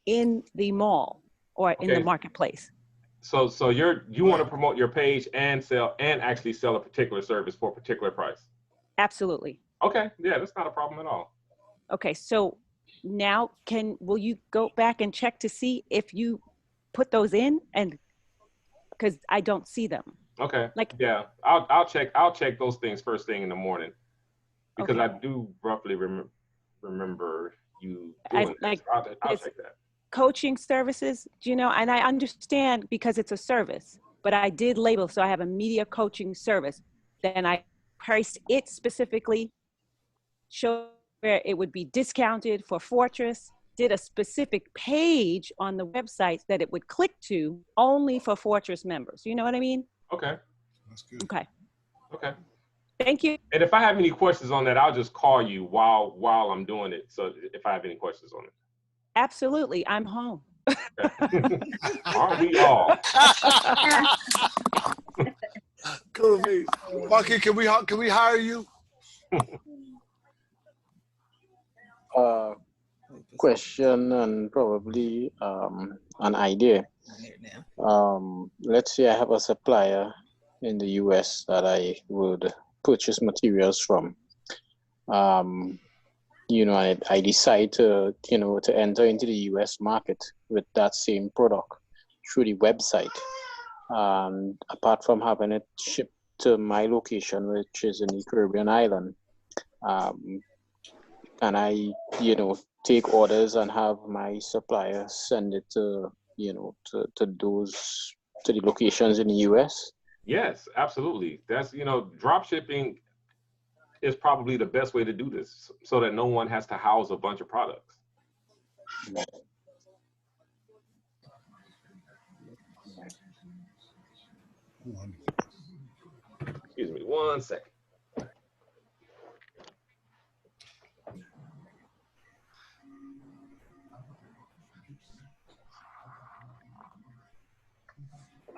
in the mall or in the
Okay.
marketplace.
So you want to promote your page and actually sell a particular service for a particular price.
Absolutely.
Okay, yeah, that's not a problem at all.
Okay, so now will you go back and check to see if you put those in, and because I don't see them.
Okay.
Like,
yeah, I'll check those things first thing in the morning, because
Okay.
I do roughly remember you doing
like
that. I'll
this
check that.
coaching services, you know, and I understand because it's a service, but I did label, so I have a media coaching service. Then I priced it specifically, showed where it would be discounted for Fortress, did a specific page on the website that it would click to only for Fortress members. You know what I mean?
Okay.
That's good.
Okay.
Okay.
Thank you.
And if I have any questions on that, I'll just call you while I'm doing it. So if I have any questions on it.
Absolutely. I'm home.
Aren't we all?
Cool, me. Marky, can we hire you?
Question and probably an idea. Let's say I have a supplier in the US that I would purchase materials from. You know, I decide to enter into the US market with that same product through the website. And apart from having it shipped to my location, which is in the Caribbean island, can I, take orders and have my supplier send it to the locations in the US?
Yes, absolutely. That's, drop shipping is probably the best way to do this, so that no one has to house a bunch of products. Excuse me 1 second.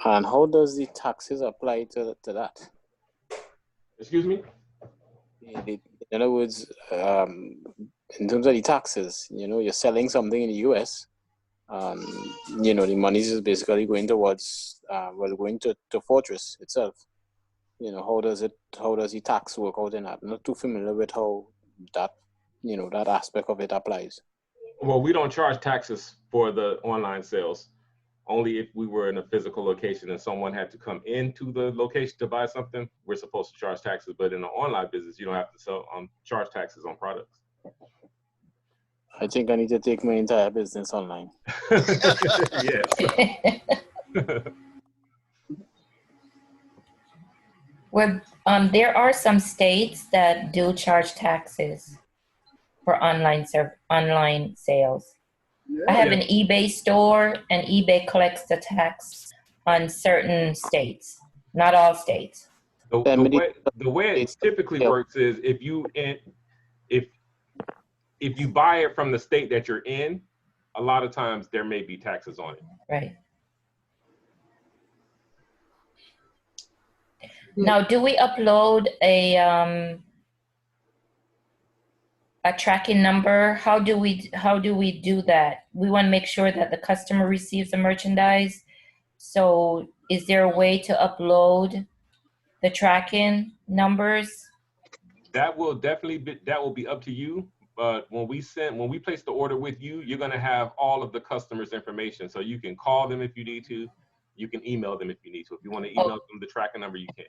And how does the taxes apply to that?
Excuse me?
In other words, in terms of the taxes, you're selling something in the US, the money is basically going towards, going to Fortress itself. How does the tax work out in that? I'm not too familiar with how that, that aspect of it applies.
Well, we don't charge taxes for the online sales. Only if we were in a physical location and someone had to come into the location to buy something, we're supposed to charge taxes. But in the online business, you don't have to charge taxes on products.
I think I need to take my entire business online.
Yes.
Well, there are some states that do charge taxes for online sales. I have an eBay store, and eBay collects the tax on certain states, not all states.
The way it typically works is if you buy it from the state that you're in, a lot of times there may be taxes on it.
Right. Now, do we upload a tracking number? How do we do that? We want to make sure that the customer receives the merchandise. So is there a way to upload the tracking numbers?
That will definitely be up to you. But when we place the order with you, you're going to have all of the customer's information. So you can call them if you need to. You can email them if you need to. If you want to email them the tracking number, you can.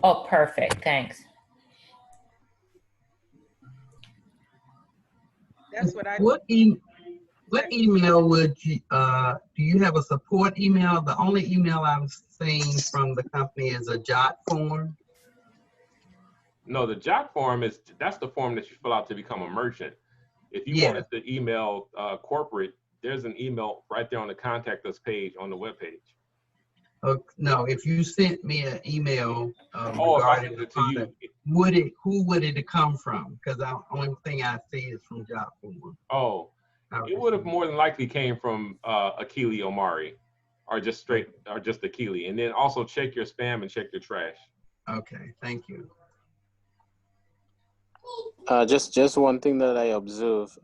Oh, perfect. Thanks.
That's what I.
What email would you, do you have a support email? The only email I've seen from the company is a JOT form.
No, the JOT form that's the form that you fill out to become a merchant. If you wanted to email corporate, there's an email right there on the contact us page on the webpage.
No, if you sent me an email
if I sent it to you,
who would it come from? Because the only thing I see is from JOT form.
Oh, it would have more than likely came from Akili Omari, or just Akili. And then also check your spam and check your trash.
Okay, thank you.
Just one thing that I observe.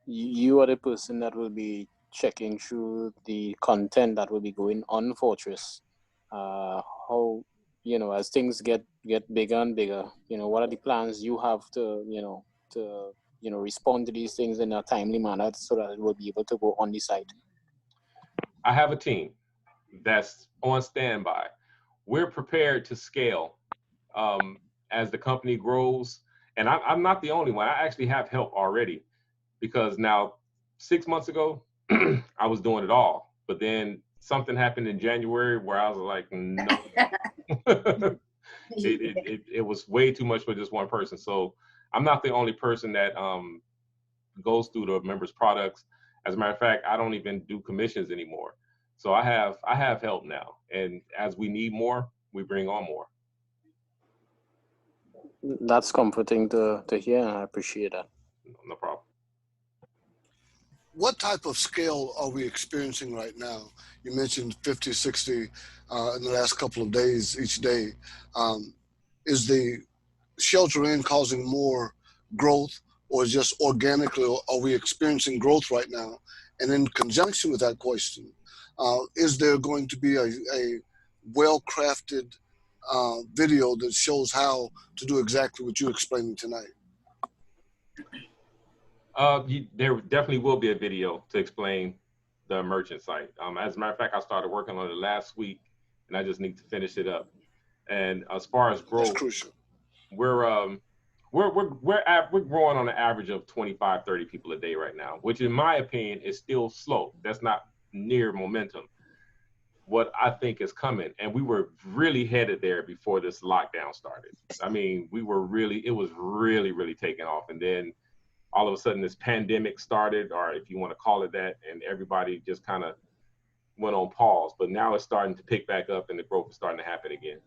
you are the person that will be checking through the content that will be going on Fortress. How, you know, as things get bigger and bigger, you know, what are the plans you have to, respond to these things in a timely manner so that it will be able to go on the site?
I have a team that's on standby. We're prepared to scale as the company grows. And I'm not the only one. I actually have help already, because now 6 months ago, I was doing it all. But then something happened in January where I was like, no. it was way too much for just one person. So I'm not the only person that goes through the members' products. As a matter of fact, I don't even do commissions anymore. So I have help now. And as we need more, we bring on more.
That's comforting to hear, and I appreciate that.
No problem.
What type of scale are we experiencing right now? You mentioned 50, 60 in the last couple of days, each day. Is the shelter in causing more growth, or just organically, are we experiencing growth right now? And in conjunction with that question, is there going to be a well-crafted video that shows how to do exactly what you're explaining tonight?
There definitely will be a video to explain the merchant site. As a matter of fact, I started working on it last week, and I just need to finish it up. And as far as growth,
that's crucial.
We're growing on an average of 25, 30 people a day right now, which in my opinion is still slow. That's not near momentum. What I think is coming, and we were really headed there before this lockdown started. I mean, it was really taking off, and then all of a sudden this pandemic started, or if you want to call it that, and everybody just kind of went on pause. But now it's starting to pick back up, and the growth is starting to happen again.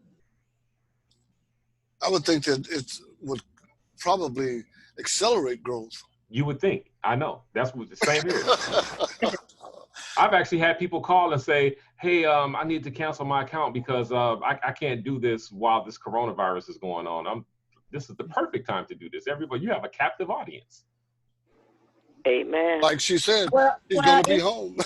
I would think that it would probably accelerate growth.
You would think. I know. That's what the same here. I've actually had people call and say, hey, I need to cancel my account because I can't do this while this coronavirus is going on. This is the perfect time to do this. Everybody, you have a captive audience.
Amen.
Like she said, he's
well,
going to be home.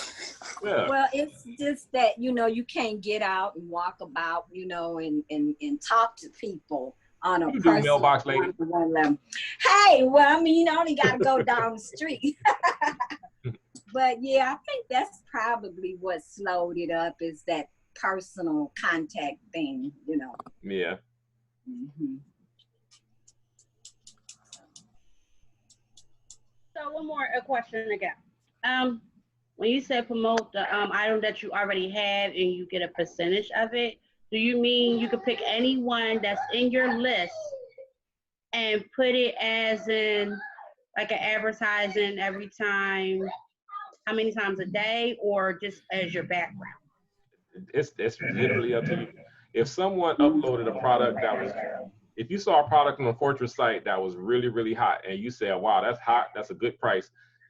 Yeah.
Well, it's just that, you can't get out and walk about, and talk to people on a personal
mailbox lady.
level. Hey, well, I mean, you only got to go down the street. But yeah, I think that's probably what slowed it up, is that personal contact thing,
Yeah.
Mm-hmm.
So one more question again. When you said promote the item that you already have and you get a percentage of it, do you mean you could pick anyone that's in your list and put it as in like an advertising every time, how many times a day, or just as your background?
It's literally up to you. If someone uploaded a product if you saw a product on the Fortress site that was really hot, and you say, wow, that's hot, that's a good price,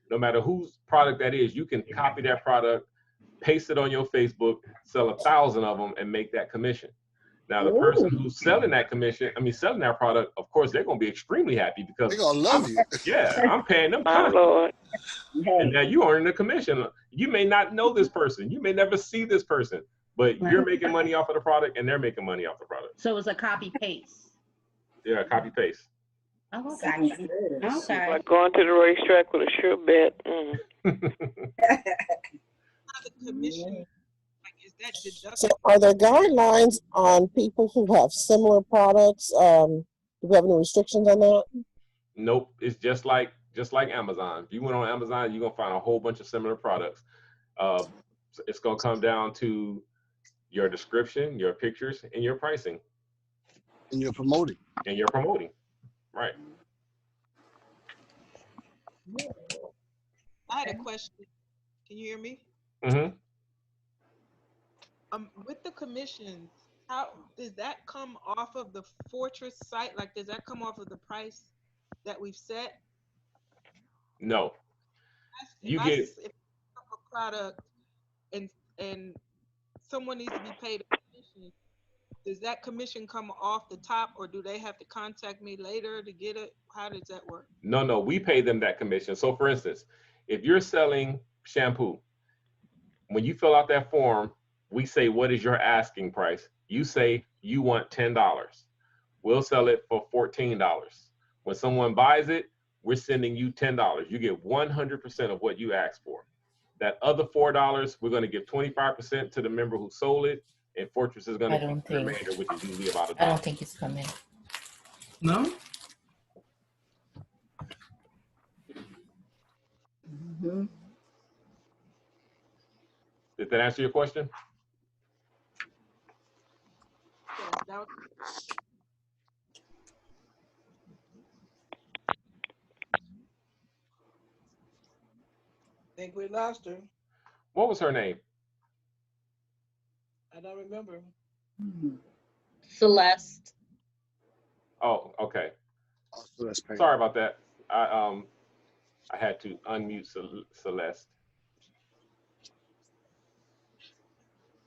no matter whose product that is, you can copy that product, paste it on your Facebook, sell 1,000 of them, and make that commission. Now, the person who's selling that product, of course, they're going to be extremely happy because
they're going to love you.
Yeah, I'm paying them.
My Lord.
And now you earning a commission. You may not know this person. You may never see this person, but you're making money off of the product, and they're making money off the product.
So it's a copy paste.
Yeah, copy paste.
Oh, okay. Okay.
Like going to the racetrack with a sure bet.
So are there guidelines on people who have similar products? Do we have any restrictions on that?
Nope. It's just like Amazon. If you went on Amazon, you're gonna find a whole bunch of similar products. It's gonna come down to your description, your pictures, and your pricing.
And you're promoting.
Right.
I had a question. Can you hear me?
Mm-hmm.
With the commissions, how does that come off of the Fortress site? Like, does that come off of the price that we've set?
No.
If I have a product and someone needs to be paid a commission, does that commission come off the top, or do they have to contact me later to get it? How does that work?
No, we pay them that commission. So for instance, if you're selling shampoo, when you fill out that form, we say, what is your asking price? You say you want $10. We'll sell it for $14. When someone buys it, we're sending you $10. You get 100% of what you asked for. That other $4, we're going to give 25% to the member who sold it, and Fortress is going to keep the remainder, which is usually about $1.
I don't think it's coming.
No?
Mm-hmm.
Did that answer your question?
I think we lost her.
What was her name?
I don't remember.
Celeste.
Oh, okay.
Celeste Payne.
Sorry about that. I had to unmute Celeste.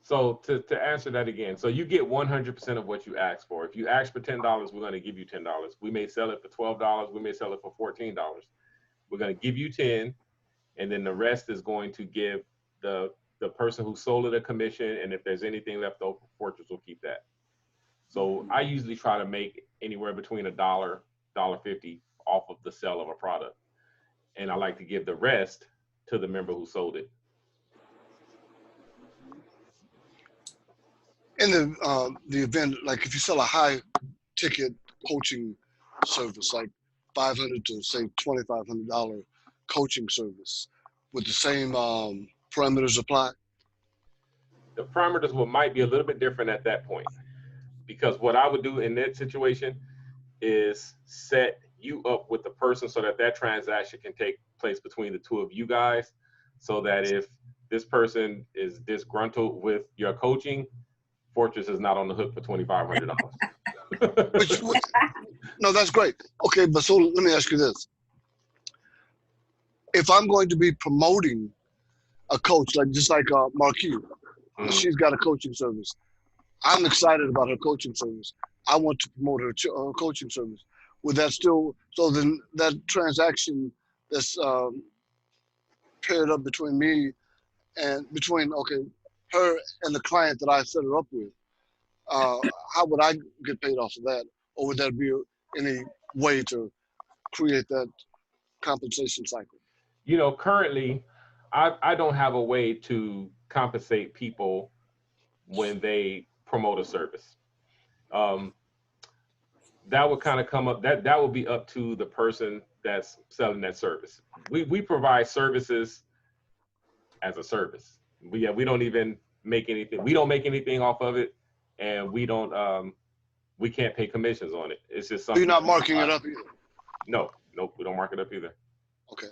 So to answer that again, so you get 100% of what you ask for. If you ask for $10, we're going to give you $10. We may sell it for $12. We may sell it for $14. We're going to give you 10, and then the rest is going to give the person who sold it a commission, and if there's anything left over, Fortress will keep that. So I usually try to make anywhere between $1, $1.50 off of the sale of a product, and I like to give the rest to the member who sold it.
In the event, like if you sell a high ticket coaching service, like $500 to say $2,500 coaching service, would the same parameters apply?
The parameters might be a little bit different at that point, because what I would do in that situation is set you up with the person so that transaction can take place between the two of you guys, so that if this person is disgruntled with your coaching, Fortress is not on the hook for $2,500.
No, that's great. Okay, but so let me ask you this. If I'm going to be promoting a coach, like just like Marquis, she's got a coaching service. I'm excited about her coaching service. I want to promote her coaching service. Would that still, so then that transaction that's paired up between me and between, okay, her and the client that I set her up with, how would I get paid off of that? Or would that be any way to create that compensation cycle?
You know, currently, I don't have a way to compensate people when they promote a service. That would kind of come up, that would be up to the person that's selling that service. We provide services as a service. We don't even make anything. We don't make anything off of it, and we don't. We can't pay commissions on it. It's just something.
You're not marking it up either.
No, nope, we don't mark it up either.
Okay.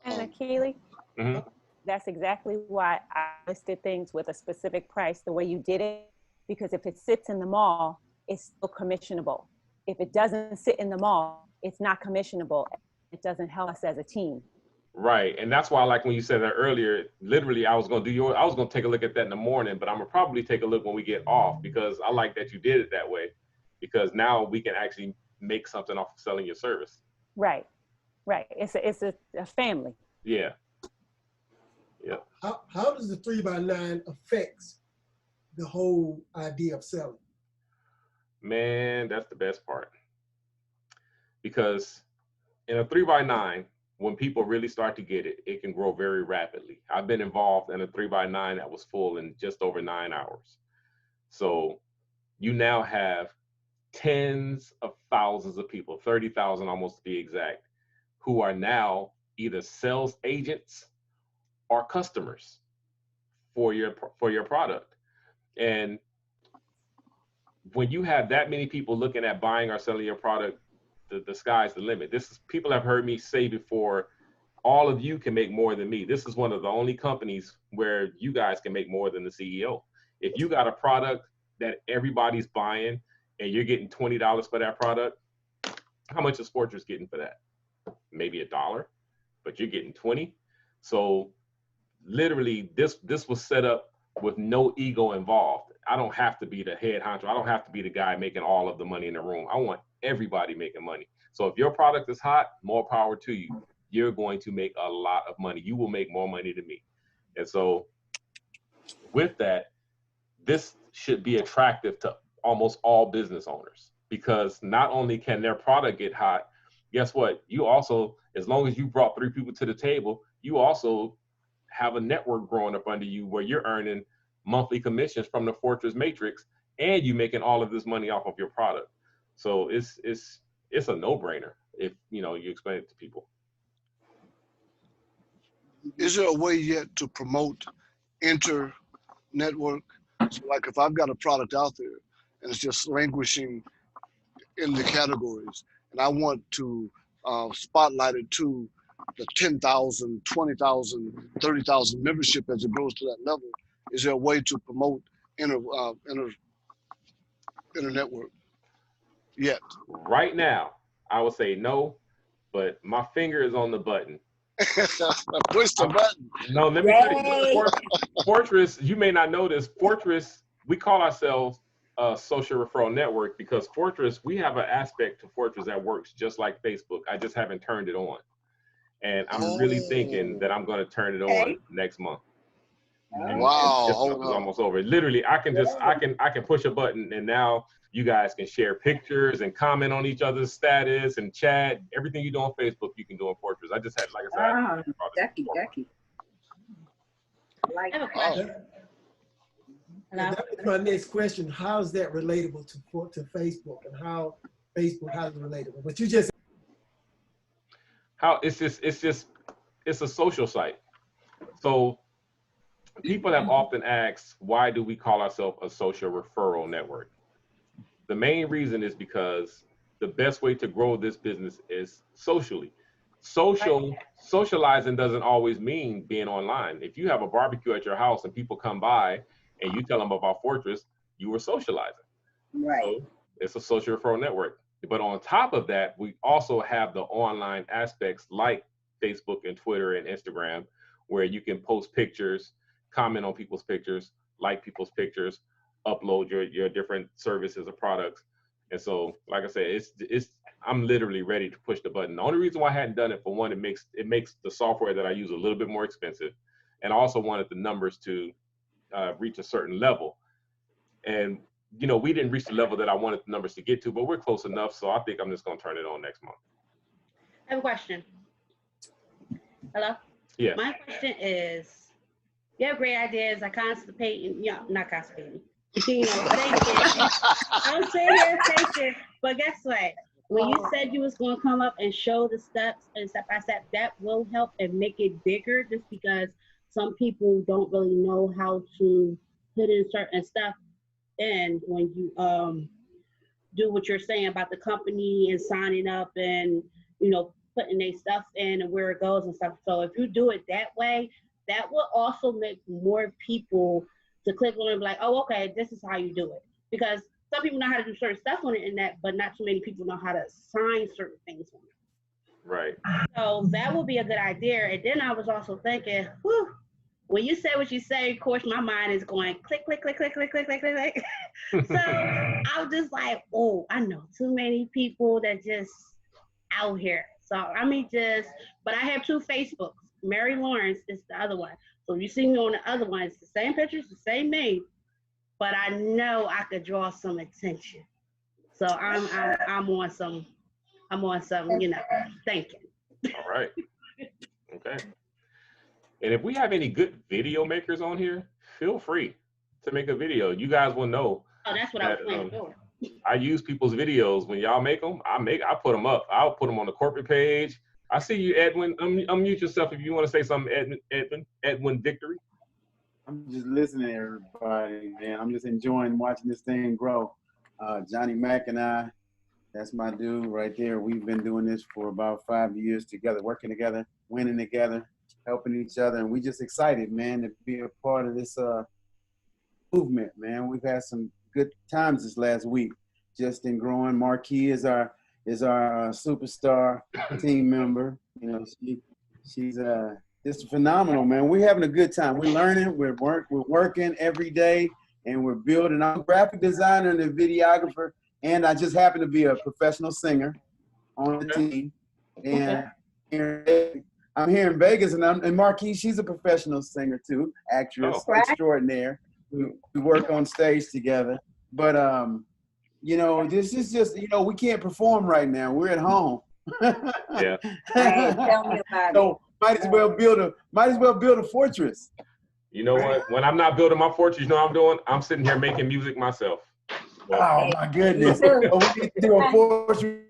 And Keely,
Mm-hmm.
that's exactly why I listed things with a specific price the way you did it, because if it sits in the mall, it's still commissionable. If it doesn't sit in the mall, it's not commissionable. It doesn't help us as a team.
Right, and that's why, like when you said that earlier, literally I was gonna take a look at that in the morning, but I'm gonna probably take a look when we get off, because I like that you did it that way, because now we can actually make something off of selling your service.
Right, right. It's a family.
Yeah. Yeah.
How does the 3x9 affect the whole idea of selling?
Man, that's the best part. Because in a 3x9, when people really start to get it, it can grow very rapidly. I've been involved in a 3x9 that was full in just over 9 hours. So you now have tens of thousands of people, 30,000 almost to be exact, who are now either sales agents or customers for your product. And when you have that many people looking at buying or selling your product, the sky's the limit. People have heard me say before, all of you can make more than me. This is one of the only companies where you guys can make more than the CEO. If you got a product that everybody's buying and you're getting $20 for that product, how much is Fortress getting for that? Maybe $1, but you're getting 20. So literally this was set up with no ego involved. I don't have to be the head honcho. I don't have to be the guy making all of the money in the room. I want everybody making money. So if your product is hot, more power to you. you're going to make a lot of money. You will make more money than me. And so with that, this should be attractive to almost all business owners, because not only can their product get hot, guess what? You also, as long as you brought 3 people to the table, you also have a network growing up under you where you're earning monthly commissions from the Fortress Matrix, and you making all of this money off of your product. So it's a no-brainer if you explain it to people.
Is there a way yet to promote inter-network? So like if I've got a product out there and it's just languishing in the categories, and I want to spotlight it to the 10,000, 20,000, 30,000 membership as it grows to that level, is there a way to promote inter-network yet?
Right now, I would say no, but my finger is on the button.
Push the button.
No, let me tell you, Fortress, you may not know this, Fortress, we call ourselves a social referral network because Fortress, we have an aspect to Fortress that works just like Facebook. I just haven't turned it on. And I'm really thinking that I'm going to turn it on next month.
Wow.
This month is almost over. Literally, I can push a button and now you guys can share pictures and comment on each other's status and chat. Everything you do on Facebook, you can do on Fortress. I just had, like I said,
Ducky.
That was my next question. How is that relatable to Facebook, and how Facebook, how is it relatable? But you just
it's a social site. So people have often asked, why do we call ourselves a social referral network? The main reason is because the best way to grow this business is socially. Socializing doesn't always mean being online. If you have a barbecue at your house and people come by and you tell them about Fortress, you were socializing.
Right.
So it's a social referral network. But on top of that, we also have the online aspects like Facebook and Twitter and Instagram, where you can post pictures, comment on people's pictures, like people's pictures, upload your different services or products. And so, like I said, I'm literally ready to push the button. The only reason why I hadn't done it, for one, it makes the software that I use a little bit more expensive. And I also wanted the numbers to reach a certain level. And we didn't reach the level that I wanted the numbers to get to, but we're close enough. So I think I'm just going to turn it on next month.
I have a question. Hello?
Yeah.
My question is, you have great ideas. I constipate, not constipating. Thinking. I'm sitting here thinking, but guess what? When you said you was going to come up and show the steps and step by step, that will help and make it bigger, just because some people don't really know how to put in certain stuff. And when you do what you're saying about the company and signing up and putting their stuff in and where it goes and stuff. So if you do it that way, that will also make more people to click on it and be like, oh, okay, this is how you do it. Because some people know how to do certain stuff on the internet, but not too many people know how to sign certain things on it.
Right.
So that would be a good idea. And then I was also thinking, whew, when you say what you say, of course, my mind is going click, click, click, click, click, click, click, click, click. So I was just like, oh, I know too many people that just out here. So but I have 2 Facebooks. Mary Lawrence is the other one. So you see me on the other one, it's the same pictures, the same name, but I know I could draw some attention. So I'm on some thinking.
All right. Okay. And if we have any good video makers on here, feel free to make a video. You guys will know.
Oh, that's what I was planning for.
I use people's videos. When y'all make them, I put them up. I'll put them on the corporate page. I see you, Edwin. Unmute yourself if you want to say something, Edwin Victory.
I'm just listening to everybody, man. I'm just enjoying watching this thing grow. Johnny Mack and I, that's my dude right there. We've been doing this for about 5 years together, working together, winning together, helping each other. And we just excited, man, to be a part of this movement, man. We've had some good times this last week, just in growing. Marquis is our superstar team member. She's just phenomenal, man. We're having a good time. We're learning. We're working every day, and we're building. I'm a graphic designer and a videographer, and I just happen to be a professional singer on the team. And I'm here in Vegas, and Marquise, she's a professional singer too, actress extraordinaire. We work on stage together, but you know, this is just, you know, we can't perform right now. We're at home.
Yeah.
Hey, tell me about
So might as well build a fortress.
You know what? When I'm not building my fortress, you know what I'm doing? I'm sitting here making music myself.
Oh my goodness! We need to do a fortress.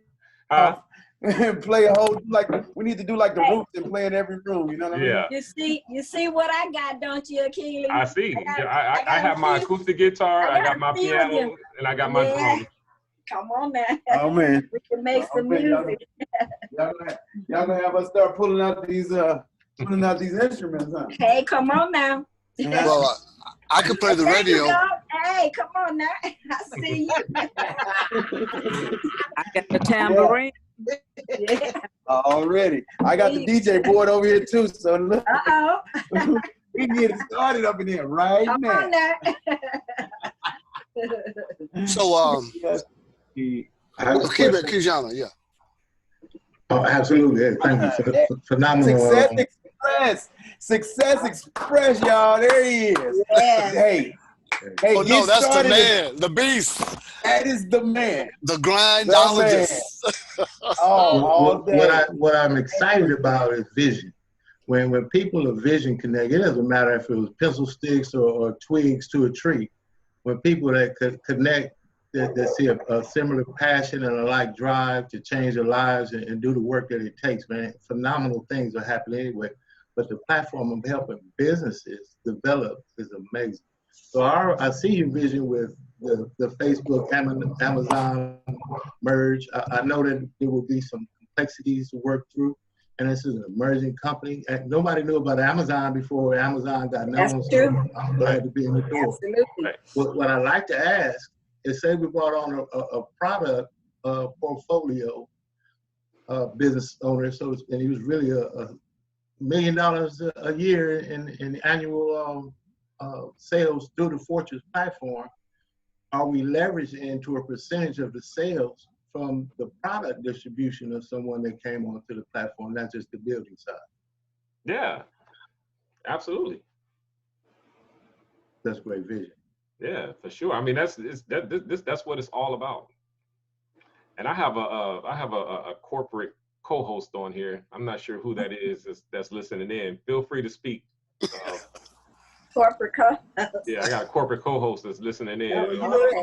Play a whole, like, we need to do like the Roots and play in every room. You know what I mean?
You see what I got, don't you, Achilles?
I see. I have my acoustic guitar, I got my piano, and I got my drums.
Come on, man.
Oh man.
We can make some music.
Y'all gonna have us start pulling out these instruments, huh?
Hey, come on now.
Well, I can play the radio.
Hey, come on now. I see you.
I got the tambourine.
Yeah.
Already. I got the DJ board over here too, so look. We get it started up in here right
Come
now.
on now.
So, Kijana, yeah.
Oh, absolutely. Yeah, thank you for the phenomenal.
Success Express, y'all. There he is.
Yeah.
Hey,
oh no, that's the man, the beast.
That is the man.
The grindologist.
What I'm excited about is vision. When people are vision connected, it doesn't matter if it was pencil sticks or twigs to a tree. When people that could connect, that see a similar passion and a like drive to change their lives and do the work that it takes, man, phenomenal things are happening anyway. But the platform of helping businesses develop is amazing. So I see your vision with the Facebook, Amazon merge. I know that there will be some complexities to work through, and this is an emerging company. And nobody knew about Amazon before Amazon got known, so I'm glad to be in the door.
Absolutely.
What I'd like to ask is, say we brought on a product portfolio business owner, and he was really a $1 million a year in annual sales through the Fortress platform. Are we leveraging into a percentage of the sales from the product distribution of someone that came onto the platform, not just the building side?
Yeah, absolutely.
That's great vision.
Yeah, for sure. I mean, that's what it's all about. And I have a corporate co-host on here. I'm not sure who that is that's listening in. Feel free to speak.
Corporate co-host.
Yeah, I got a corporate co-host that's listening in.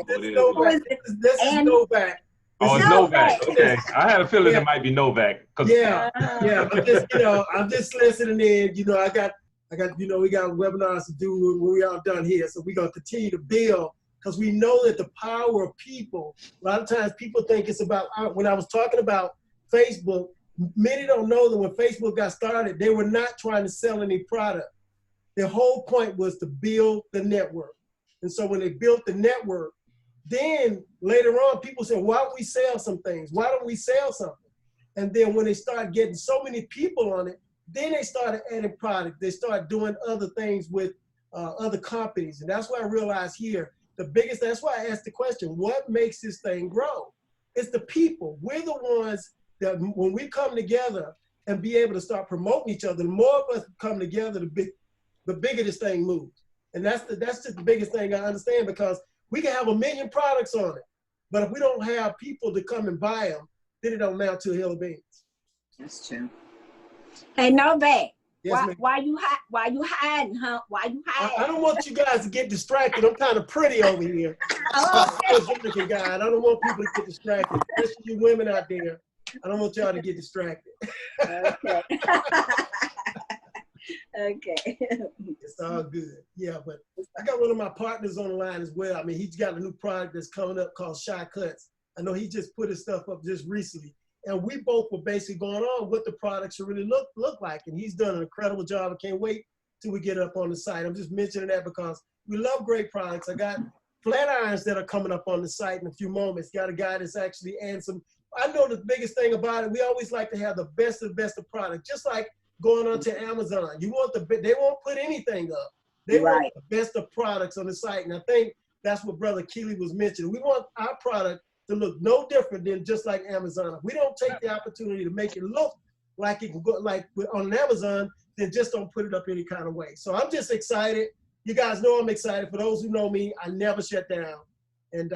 This is Novak.
Oh, it's Novak. Okay, I had a feeling it might be Novak.
Yeah. I'm just listening in. You know, I got, we got webinars to do when we are done here. So we're gonna continue to build, because we know that the power of people. A lot of times people think it's about. When I was talking about Facebook, many don't know that when Facebook got started, they were not trying to sell any product. Their whole point was to build the network. And so when they built the network, then later on, people said, why don't we sell some things? Why don't we sell something? And then when they started getting so many people on it, then they started adding product. They started doing other things with other companies. And that's why I realized here, that's why I asked the question, what makes this thing grow? It's the people. We're the ones that when we come together and be able to start promoting each other, the more of us come together, the bigger this thing moves. And that's just the biggest thing I understand, because we can have 1 million products on it, but if we don't have people to come and buy them, then it don't amount to a hill of beans.
That's true. Hey, Novak,
yes,
why you hiding, huh? Why you hiding?
I don't want you guys to get distracted. I'm kind of pretty over here. I don't want people to get distracted, especially you women out there. I don't want y'all to get distracted.
Okay. Okay.
It's all good. Yeah, but I got one of my partners on the line as well. I mean, he's got a new product that's coming up called Shy Cuts. I know he just put his stuff up just recently. And we both were basically going on what the product should really look like. And he's done an incredible job. I can't wait till we get up on the site. I'm just mentioning that because we love great products. I got flat irons that are coming up on the site in a few moments. Got a guy that's actually adding some. I know the biggest thing about it, we always like to have the best of product, just like going on to Amazon. They won't put anything up. They want the best of products on the site. And I think that's what Brother Keeley was mentioning. We want our product to look no different than just like Amazon. If we don't take the opportunity to make it look like it can go like on Amazon, then just don't put it up any kind of way. So I'm just excited. You guys know I'm excited. For those who know me, I never shut down. And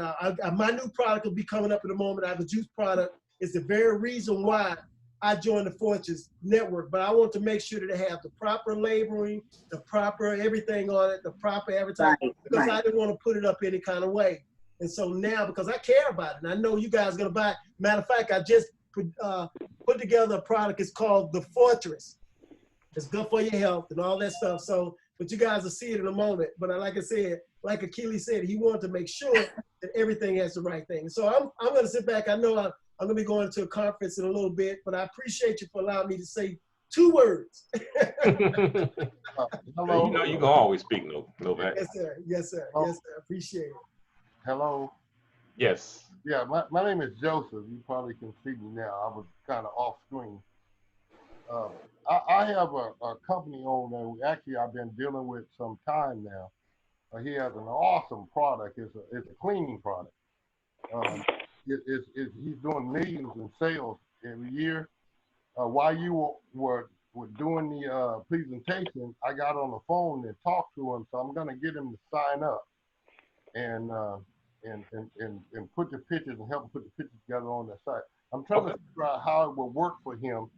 my new product will be coming up in a moment. I have a juice product. It's the very reason why I joined the Fortress Network. But I want to make sure that they have the proper labeling, the proper everything on it, the proper advertising, because I didn't want to put it up any kind of way. And so now, because I care about it, and I know you guys are going to buy it. Matter of fact, I just put together a product. It's called the Fortress. It's good for your health and all that stuff. So, but you guys will see it in a moment. But like I said, like Akili said, he wanted to make sure that everything has the right thing. So I'm going to sit back. I know I'm going to be going to a conference in a little bit, but I appreciate you for allowing me to say 2 words.
Hello. You know you can always speak, Novak.
Yes, sir. Yes, sir. Yes, sir. Appreciate it.
Hello.
Yes.
Yeah, my name is Joseph. You probably can see me now. I was kind of off screen. I have a company owner that actually I've been dealing with some time now. He has an awesome product. It's a cleaning product. He's doing millions in sales every year. While you were doing the presentation, I got on the phone and talked to him, so I'm going to get him to sign up and put the pictures and help him put the pictures together on the site. I'm trying to figure out how it will work for him.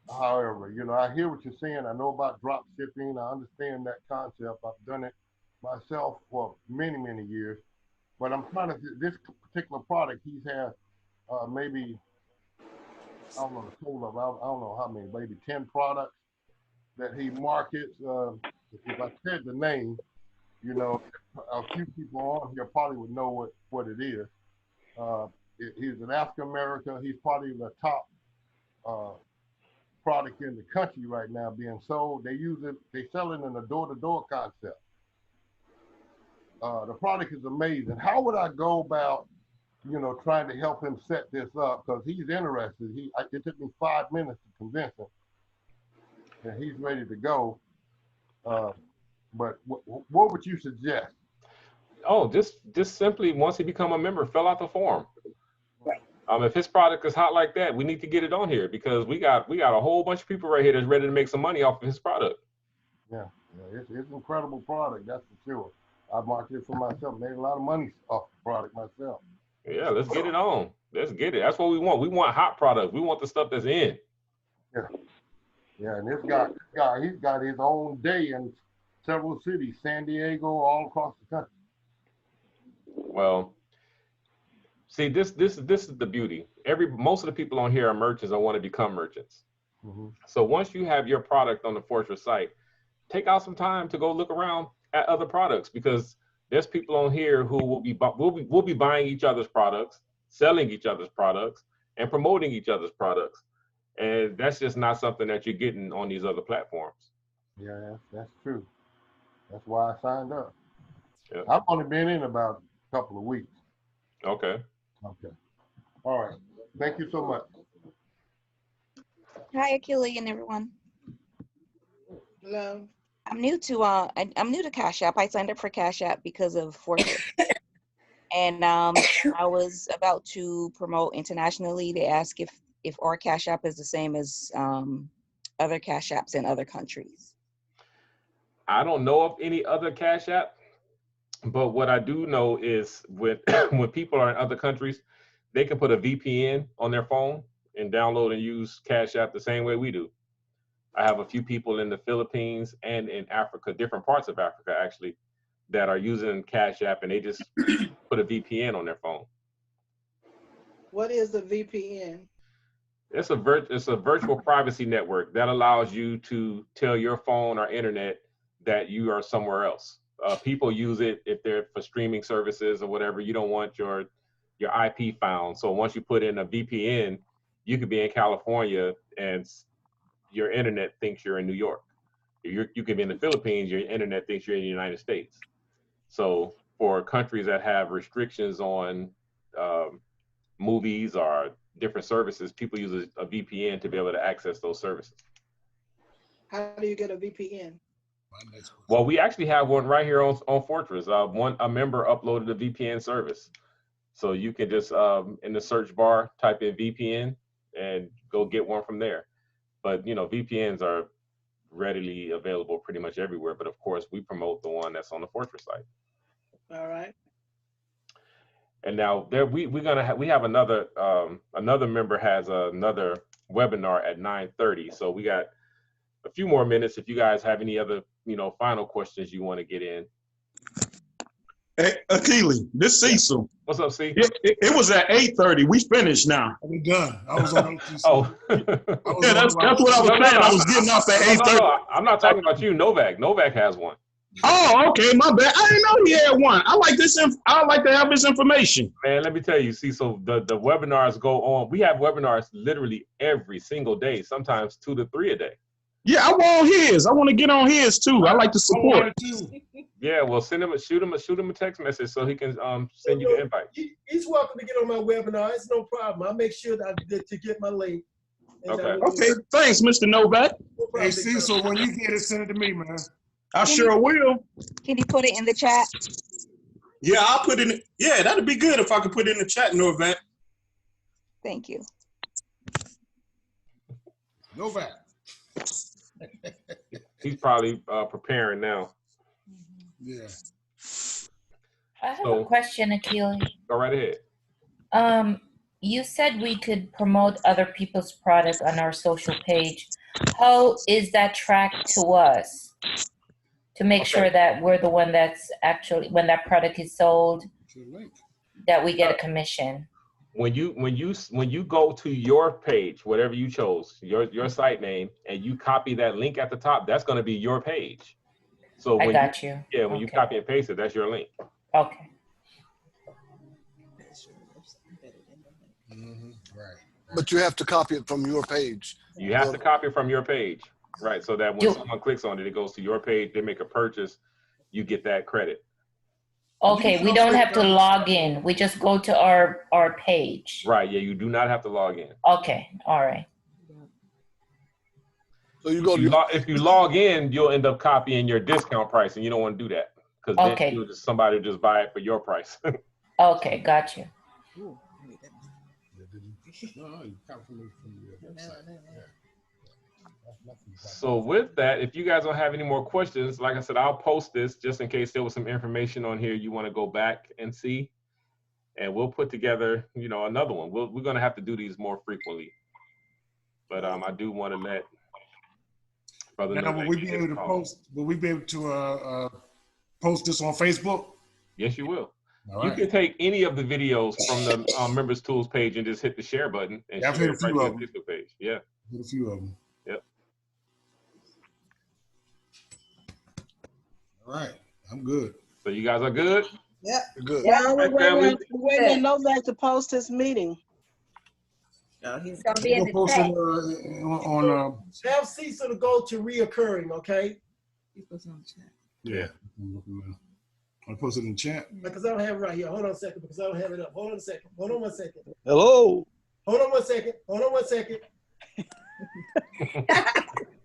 However, you know, I hear what you're saying. I know about drop shipping. I understand that concept. I've done it myself for many, many years. But I'm trying to, this particular product, he's had maybe, I don't know the total of, I don't know how many, maybe 10 products that he markets. If I said the name, you know, a few people on here probably would know what it is. He's in African America. He's probably the top product in the country right now being sold. They sell it in a door-to-door concept. The product is amazing. How would I go about, you know, trying to help him set this up? Because he's interested. It took me 5 minutes to convince him, and he's ready to go. But what would you suggest?
Oh, just simply once he become a member, fill out the form. If his product is hot like that, we need to get it on here because we got a whole bunch of people right here that's ready to make some money off of his product.
Yeah, it's an incredible product, that's for sure. I marketed it for myself, made a lot of money off the product myself.
Yeah, let's get it on. Let's get it. That's what we want. We want hot products. We want the stuff that's in.
Yeah, and he's got his own day in several cities, San Diego, all across the country.
Well, see, this is the beauty. Most of the people on here are merchants or want to become merchants.
Mm-hmm.
So once you have your product on the Fortress site, take out some time to go look around at other products because there's people on here who will be buying each other's products, selling each other's products, and promoting each other's products. And that's just not something that you're getting on these other platforms.
Yeah, that's true. That's why I signed up.
Yeah.
I've only been in about a couple of weeks.
Okay.
Okay. All right. Thank you so much.
Hi, Akili and everyone.
Hello.
I'm new to Cash App. I signed up for Cash App because of Fortress. And I was about to promote internationally. They asked if our Cash App is the same as other Cash Apps in other countries.
I don't know of any other Cash App, but what I do know is when people are in other countries, they can put a VPN on their phone and download and use Cash App the same way we do. I have a few people in the Philippines and in Africa, different parts of Africa actually, that are using Cash App and they just put a VPN on their phone.
What is a VPN?
It's a virtual privacy network that allows you to tell your phone or internet that you are somewhere else. People use it if they're for streaming services or whatever. You don't want your IP found. So once you put in a VPN, you could be in California and your internet thinks you're in New York. You could be in the Philippines, your internet thinks you're in the United States. So for countries that have restrictions on movies or different services, people use a VPN to be able to access those services.
How do you get a VPN?
Well, we actually have one right here on Fortress. A member uploaded a VPN service. So you can just, in the search bar, type in VPN and go get one from there. But you know, VPNs are readily available pretty much everywhere. But of course, we promote the one that's on the Fortress site.
All right.
And now there we have another another member has another webinar at 9:30. So we got a few more minutes if you guys have any other, you know, final questions you want to get in.
Hey, Akili, this Cecil.
What's up, C?
It was at 8:30. We finished now.
We done. I was on.
Oh,
yeah, that's what I was saying. I was getting off at 8:30.
No, I'm not talking about you. Novak. Novak has one.
Oh, okay, my bad. I didn't know he had one. I like this. I like to have this information.
Man, let me tell you. See, so the webinars go on. We have webinars literally every single day. Sometimes 2 to 3 a day.
Yeah, I want his. I want to get on his too. I like to support.
Yeah, well, shoot him a text message so he can send you the invite.
He's welcome to get on my webinar. It's no problem. I'll make sure that to get my link.
Okay.
Okay. Thanks, Mr. Novak.
Hey, Cecil, when you get it, send it to me, man.
I sure will.
Can you put it in the chat?
Yeah, I'll put it in. Yeah, that'd be good if I could put it in the chat, Novak.
Thank you.
Novak.
He's probably preparing now.
Yeah.
I have a question, Akili.
Go right ahead.
You said we could promote other people's products on our social page. How is that tracked to us to make sure that we're the one that's actually, when that product is sold, that we get a commission?
When you go to your page, whatever you chose, your site name, and you copy that link at the top, that's going to be your page. So when
I got you.
Yeah, when you copy and paste it, that's your link.
Okay.
Right.
But you have to copy it from your page.
You have to copy it from your page, right? So that when someone clicks on it, it goes to your page. They make a purchase, you get that credit.
Okay, we don't have to log in. We just go to our page.
Right. Yeah, you do not have to log in.
Okay. All right.
So you go
if you log in, you'll end up copying your discount price, and you don't want to do that because then somebody will just buy it for your price.
Okay, got you.
So with that, if you guys don't have any more questions, like I said, I'll post this just in case there was some information on here you want to go back and see, and we'll put together, you know, another one. We're going to have to do these more frequently, but I do want to let Brother.
Now, will we be able to post? Will we be able to post this on Facebook?
Yes, you will.
All
You
right.
can take any of the videos from the Members Tools page and just hit the share button and
Yeah, I've
share
hit a
it right
few
to
of
your Facebook page. Yeah.
Hit a few of them.
Yep.
All right. I'm good.
So you guys are good?
Yep.
Good.
Yeah, we're
family.
waiting on Novak to post his meeting.
He's gonna be in
We'll
the
post
chat.
it on
Have Cecil to go to reoccurring, okay?
yeah. I'll post it in the chat.
Because I don't have it right here. Hold on a second, because I don't have it up. Hold on a second. Hold on one second.
Hello.
Hold on one second. Hold on one second.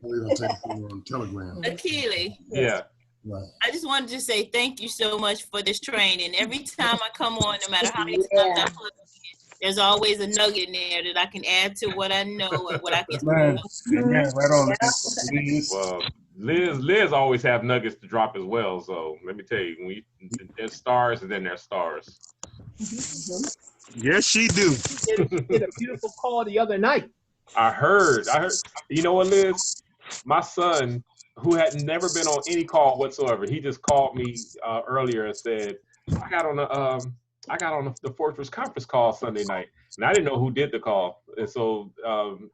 We're gonna take it on Telegram.
Akili,
Yeah.
Right.
I just wanted to say thank you so much for this training. Every time I come on, no matter how many times I plug in, there's always a nugget in there that I can add to what I know and what I can
Man, amen. Right on.
Well, Liz always have nuggets to drop as well. So let me tell you, there's stars and then there's stars.
Yes, she do.
Did a beautiful call the other night.
I heard. You know what, Liz? My son, who had never been on any call whatsoever, he just called me earlier and said, I got on the Fortress conference call Sunday night, and I didn't know who did the call. And so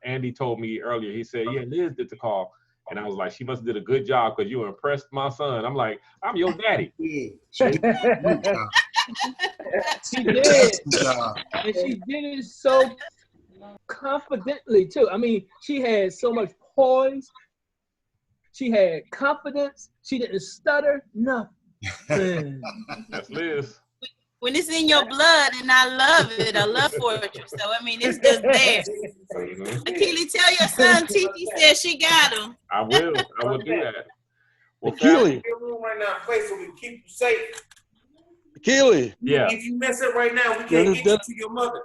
Andy told me earlier. He said, "Yeah, Liz did the call," and I was like, "She must have did a good job because you impressed my son." I'm like, "I'm your daddy."
She did. And she did it so confidently too. I mean, she had so much poise. She had confidence. She didn't stutter. Nothing.
That's Liz.
When it's in your blood, and I love it. I love Fortress. So, I mean, it's just there. Akili, tell your son Titi said she got him.
I will do that. Well,
Akili.
Your room right now, place so we can keep you safe.
Akili.
Yeah.
If you mess up right now, we can't get you to your mother.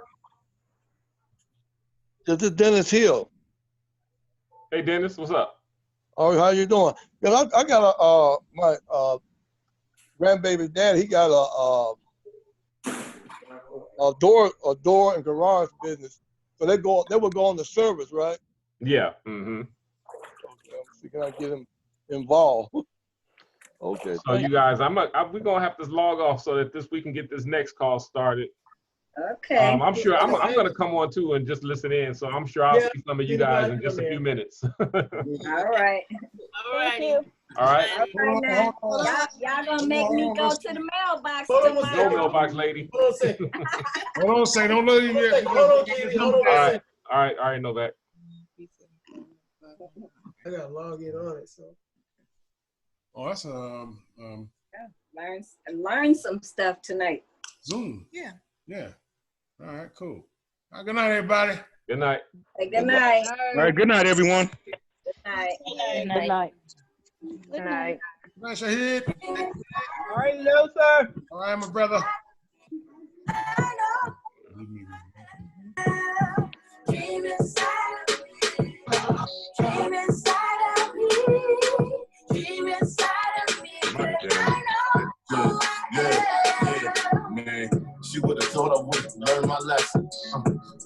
This is Dennis Hill.
Hey, Dennis, what's up?
Oh, how you doing? Cause I got my grandbaby dad. He got a door and garage business. So they would go on the service, right?
Yeah. Mm-hmm.
So can I get him involved? Okay.
So you guys, we're gonna have to log off so that we can get this next call started.
Okay.
I'm sure I'm gonna come on too and just listen in. So I'm sure I'll see some of you guys in just a few minutes.
All right.
All righty.
All right.
All right now. Y'all gonna make me go to the mailbox
Go mailbox lady.
Hold on a second. Don't leave yet.
All right, Novak.
I gotta log in on it, so.
Oh, that's
Learn some stuff tonight.
Zoom.
Yeah.
Yeah. All right, cool. All right, good night, everybody.
Good night.
Hey, good night.
All right, good night, everyone.
Good night.
Good night.
Good night.
Good night, Shahid.
All right, hello, sir.
All right, my brother.
Dream inside of me. Dream inside of me. Dream inside of me. I know.
Yeah, man. She would have thought I would have learned my lesson.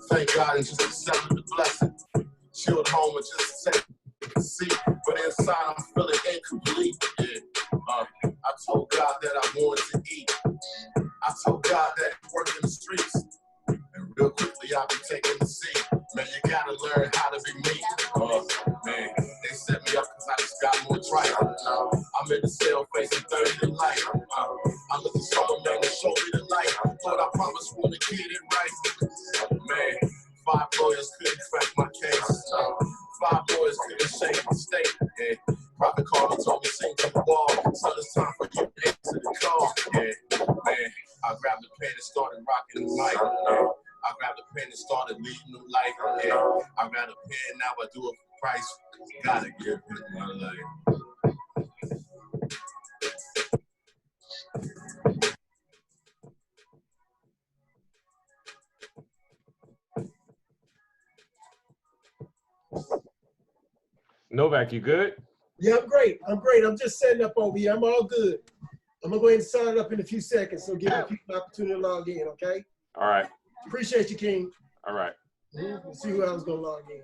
Thank God and just accepted the blessing. She was home and just said, see, but inside I'm feeling incomplete. Yeah. I told God that I wanted to eat. I told God that I worked in the streets. And real quickly I'll be taking the seat. Man, you gotta learn how to be me. Man, they set me up because I just got more tripe. I'm in the cell facing 30 to life. I'm looking for someone, man, to show me the light. Thought I promised when to get it right. Man, 5 lawyers couldn't crack my case. 5 lawyers couldn't shake my state. Yeah. Prophet called me, told me sing to the wall. So it's time for you to answer the call. Yeah, man, I grabbed the pen and started rocking the mic. Yeah. I grabbed the pen and started leading them life. Yeah, I grabbed a pen, now I do it for price. Gotta give it my life.
Novak, you good?
Yeah, I'm great. I'm just setting up over here. I'm all good. I'm gonna go ahead and sign up in a few seconds, so give me an opportunity to log in, okay?
All right.
Appreciate you, King.
All right.
We'll see who else gonna log in.